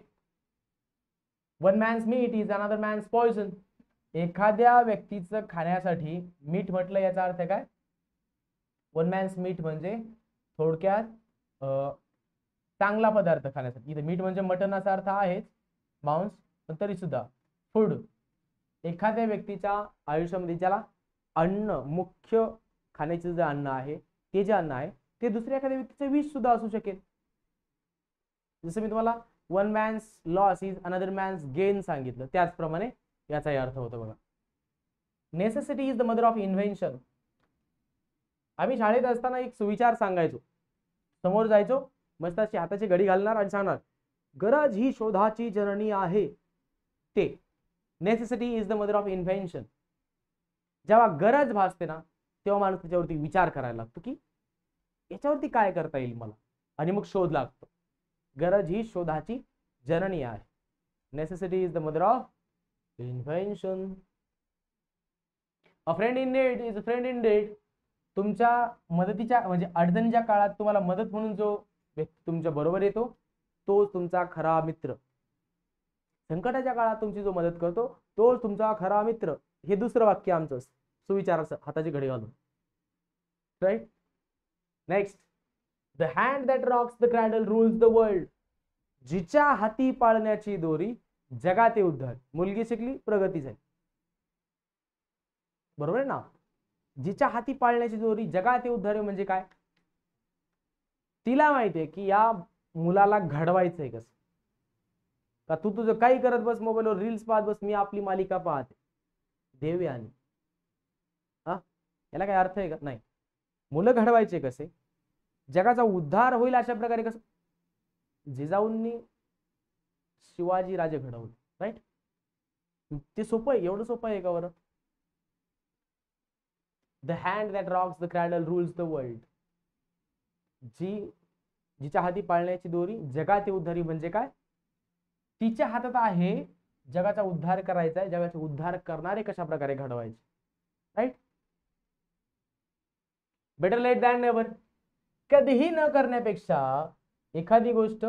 One man's meat is another man's poison. एखाद्या व्यक्तीचं खाण्यासाठी मीठ म्हटलं, याचा अर्थ काय, वन मॅन्स मीट म्हणजे थोडक्यात चांगला पदार्थ खाण्यासाठी. इथे मीठ म्हणजे मटन असा अर्थ आहेच, मांस, पण तरी सुद्धा फूड. एखाद्या व्यक्तीच्या आयुष्यामध्ये ज्याला अन्न, मुख्य खाण्याचे जे अन्न आहे, ते जे अन्न आहे ते दुसऱ्या एखाद्या व्यक्तीचं विष सुद्धा असू शकेल. जसं मी तुम्हाला one man's loss is another man's gain सांगितलं, त्याचप्रमाणे याचाही अर्थ होतो बघा. Necessity is the mother of invention. आम्ही शाळेत असताना एक सुविचार सांगायचो, समोर जायचो, मस्त अशी हाताची घडी घालणार आणि सांगणार, गरज ही शोधाची जननी आहे. ते necessity is the mother of invention. जेव्हा गरज भासते ना, तेव्हा माणूस त्याच्यावरती विचार करायला लागतो की याच्यावरती काय करता येईल मला, आणि मग शोध लागतो. गरज ही शोधाची जननी आहे. Necessity is the mother of invention. A friend in need is a friend in dead. तुमच्या मदतीच्या म्हणजे अडचणीच्या काळात तुम्हाला मदत म्हणून जो व्यक्ती तुमच्या बरोबर येतो तो तुमचा खरा मित्र. संकटाच्या काळात तुमची जो मदत करतो तो तुमचा खरा मित्र. हे दुसरं वाक्य आमचं सुविचाराचं हाताची घडी घालून. Right. Next, the hand that rocks the cradle rules the world. जिच्या हाती पाळण्याची दोरी जगाते उद्धार. मुलगी शिकली प्रगती झाली. बरोबर आहे ना. जिच्या हाती पाळण्याची दोरी जगाते उद्धार म्हणजे काय? तिला माहितीये की या मुलाला घडवायचंय कसं. का तू तुझं काही करत बस, मोबाईलवर रील्स पाहत बस, मी आपली मालिका पाहते. देव आणि हा याला काय अर्थ आहे का? नाही. मुलं घडवायचे कसे, जगाचा उद्धार होईल अशा प्रकारे कसं. जिजाऊंनी शिवाजी राजे घडवले. राईट. ते सोपं आहे. एवढं सोपं आहे का बरं? The hand that rocks the cradle rules the world. जिच्या हाती पाळण्याची दोरी जगाचे उद्धारी म्हणजे काय? तिच्या हातात आहे जगाचा उद्धार करायचा आहे. जगाचा उद्धार करणारे कशा प्रकारे घडवायचे. Right. Better late than never. कधीही न करण्यापेक्षा एखादी गोष्ट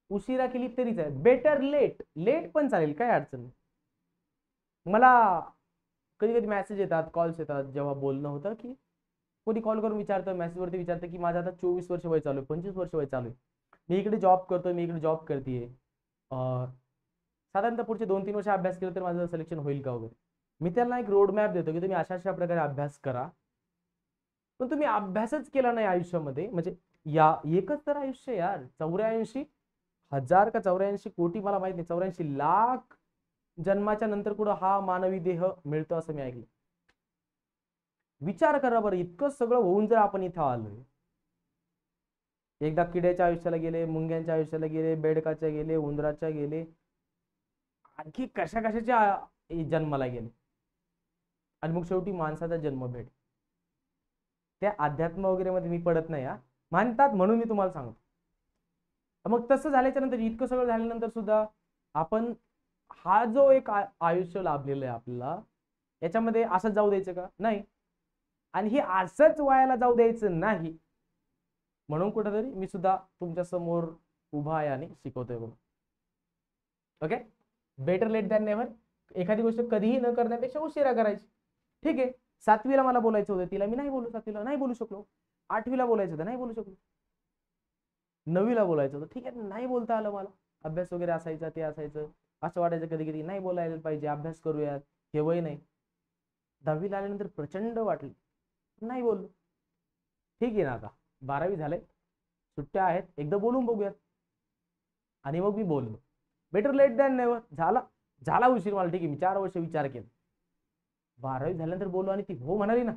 उशिरा केली तरीच आहे. Better late. लेट पण चालेल, काय अडचण नाही. मला कधी कधी मेसेज येतात, कॉल्स येतात, जेव्हा बोलणं होतं की कोणी कॉल करून विचारतं, मेसेजवरती विचारतं की माझं आता 24 वर्ष वय चालू आहे, 25 वर्ष वय चालू आहे, मी इकडे जॉब करतोय, मी इकडे जॉब करतेय, साधारणतः पुढचे 2-3 वर्ष अभ्यास केला तर माझं सिलेक्शन होईल का वगैरे. मी त्यांना एक रोड मॅप देतो की तुम्ही अशा अशा प्रकारे अभ्यास करा. पण तुम्ही अभ्यासच केला नाही आयुष्यामध्ये, म्हणजे या एकच तर आयुष्य यार. 84,000 का 84 कोटी मला माहित नाही, 84 लाख जन्माच्या नंतर कुठं हा मानवी देह मिळतो असं मी ऐकलं. विचार करा बरं, इतकं सगळं होऊन जर आपण इथं आलोय. एकदा किड्याच्या आयुष्याला गेले, मुंग्यांच्या आयुष्याला गेले, बेडकाच्या गेले, उंदराच्या गेले, आणखी कशा कशाच्या जन्माला गेले, आणि मग शेवटी माणसाचा जन्म भेट. त्या अध्यात्म वगैरे मध्ये मी पडत नाही. मानतात म्हणून मी तुम्हाला सांगतो. मग तसं झाल्याच्या नंतर, इतकं सगळं झाल्यानंतर सुद्धा आपण हा जो एक आयुष्य लाभलेलं आहे आपल्याला, याच्यामध्ये असंच जाऊ द्यायचं का? नाही. आणि हे असंच वायाला जाऊ द्यायचं नाही म्हणून कुठेतरी मी सुद्धा तुमच्या समोर उभा आहे आणि शिकवतोय बघ. Okay. Better late than never. एखादी गोष्ट कधीही न करण्यापेक्षा उशिरा करायची. ठीक आहे. 7वीला मला बोलायचं होतं, तिला मी नाही बोलू. 7वीला नाही बोलू शकलो. 8वीला बोलायचं होतं, नाही बोलू शकलो. 9वीला बोलायचं होतं, ठीक आहे, नाही बोलता आलं मला. अभ्यास वगैरे असायचा, ते असायचं, असं वाटायचं कधी कधी नाही बोलायला पाहिजे, अभ्यास करूयात, हे वय नाही. 10वीला आल्यानंतर प्रचंड वाटलं, नाही बोललो. ठीक आहे ना, आता 12वी झाले, सुट्ट्या आहेत, एकदा बोलून बघूयात. आणि मग मी बोललो. Better late than never. झाला उशीर मला, ठीक आहे, मी 4 वर्ष विचार केला. 12वी झाल्यानंतर बोललो आणि ती हो म्हणाली ना,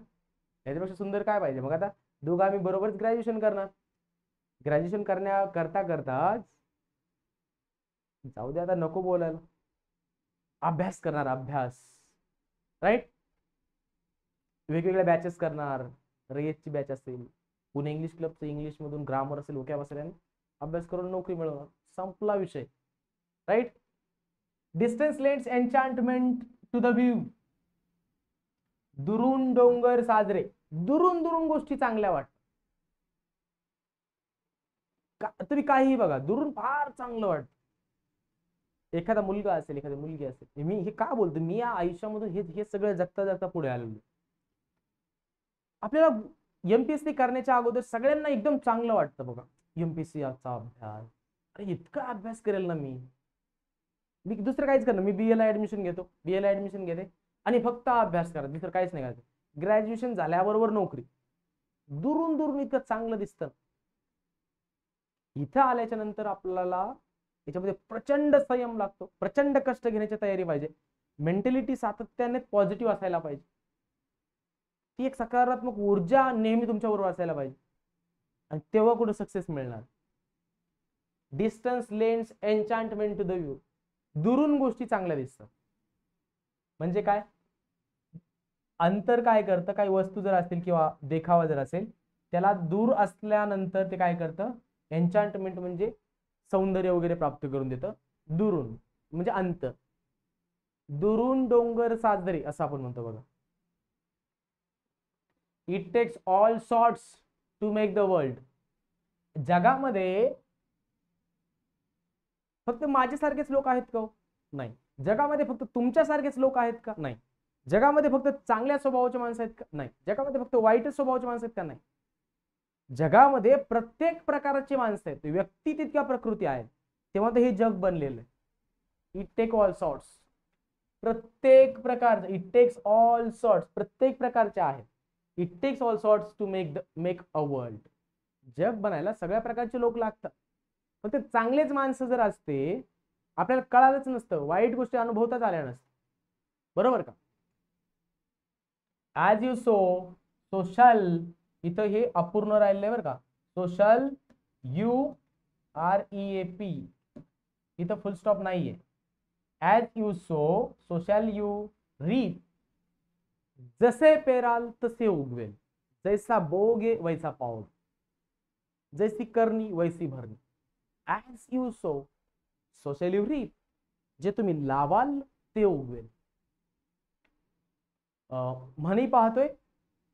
त्याच्यापेक्षा सुंदर काय पाहिजे. मग आता दोघं आम्ही बरोबरच ग्रॅज्युएशन करणार. ग्रॅज्युएशन करता करताच जाऊ दे आता, नको बोलायला, अभ्यास करणार, अभ्यास. राईट. वेगवेगळ्या बॅचेस करणार. रयतची बॅच असेल, पुणे इंग्लिश क्लबचं इंग्लिश मधून ग्रामर असेल, ओकॅब असेल, आणि अभ्यास करून नोकरी मिळवणार. संपला विषय. Right. Distance lends enchantment to the view. दुरून डोंगर साजरे. दुरून दुरून गोष्टी चांगल्या वाटतात. तुम्ही काहीही बघा, दुरून फार चांगलं वाटतं. एखादा मुलगा असेल, एखादी मुलगी असेल, मी हे का बोलतो, मी या आयुष्यामधून हे सगळं जगता जगता पुढे आलेलो. आपल्याला एमपीएससी करण्याच्या अगोदर सगळ्यांना एकदम चांगलं वाटतं बघा, एमपीएससीचा अभ्यास. अरे इतका अभ्यास करेल ना मी दुसरं काहीच करणार. मी बीएला ऍडमिशन घेतो, बीएला ऍडमिशन घेते आणि फक्त अभ्यास करा, दुसरं काहीच नाही करायचं. ग्रॅज्युएशन झाल्याबरोबर नोकरी. दुरून दुरून इतकं चांगलं दिसतं. इथं आल्याच्या नंतर आपल्याला याच्यामध्ये प्रचंड संयम लागतो, प्रचंड कष्ट घेण्याची तयारी पाहिजे, मेंटॅलिटी सातत्याने पॉझिटिव्ह असायला पाहिजे, ती एक सकारात्मक ऊर्जा नेहमी तुमच्याबरोबर असायला पाहिजे, आणि तेव्हा कुठे सक्सेस मिळणार. Distance lends enchantment to the view. दुरून गोष्टी चांगल्या दिसतात. म्हणजे काय, अंतर काय करतं, काही वस्तू जर असतील किंवा देखावा जर असेल, त्याला दूर असल्यानंतर ते काय करतं, एन्चॅन्टमेंट म्हणजे सौंदर्य वगैरे प्राप्त करून देतं. दुरून म्हणजे अंतर. दुरून डोंगर साजरे असं आपण म्हणतो बघा. It takes all sorts to make the world. जगामध्ये फक्त माझ्यासारखेच लोक आहेत का? नाही. जगामध्ये फक्त तुमच्यासारखेच लोक आहेत का? नाही. जगामध्ये फक्त चांगल्या स्वभावाचे माणसं आहेत का? नाही. जगामध्ये फक्त वाईट स्वभावाचे माणसं आहेत का? नाही. जगामध्ये प्रत्येक प्रकारचे माणसं आहेत, व्यक्ती तितक्या प्रकृती आहेत, तेव्हा तर हे जग बनलेलं आहे. इट टेक ऑल सॉर्ट्स, प्रत्येक प्रकार, इट टेक्स ऑल सॉर्ट्स, प्रत्येक प्रकारचे आहेत. It takes all sorts to make a world. जग बनायला सगळ्या प्रकारचे लोक लागतात. फक्त चांगलेच माणसं जर असते, आपल्याला कळालंच नसतं, वाईट गोष्टी अनुभवताच आल्या नसतं. बरोबर का? ॲज यू सोशल, इथं हे अपूर्ण राहिलंय बरं का. सोशल UREAP, इथं फुल स्टॉप नाहीये. As you sow shall you reap. जसे पेराल तसे उगवेल, जैसा बोगे वैसा पाओगे, जैसी करनी वैसी भरणी. As you sow shall you reap, जे तुम्ही लावाल ते उगवेल. म्हणी पाहतोय,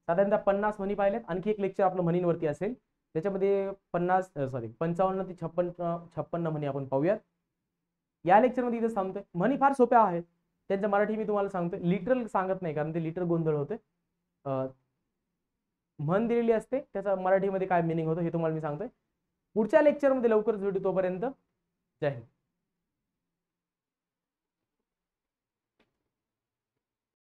साधारणतः 50 म्हणी पाहिल्यात. आणखी एक लेक्चर आपलं म्हणींवरती असेल, त्याच्यामध्ये 55 ते 56 म्हणी आपण पाहूयात. या लेक्चरमध्ये इथं सांगतोय म्हणी फार सोप्या आहेत, त्यांचं मराठी मी तुम्हाला सांगतोय. लिटरल सांगत नाही, कारण ते लिटर गोंधळ होते. म्हण दिलेली असते, त्याचा मराठीमध्ये काय मिनिंग होतं हे तुम्हाला मी सांगतोय. पुढच्या लेक्चरमध्ये लवकरच भेटू. तोपर्यंत जय हिंद.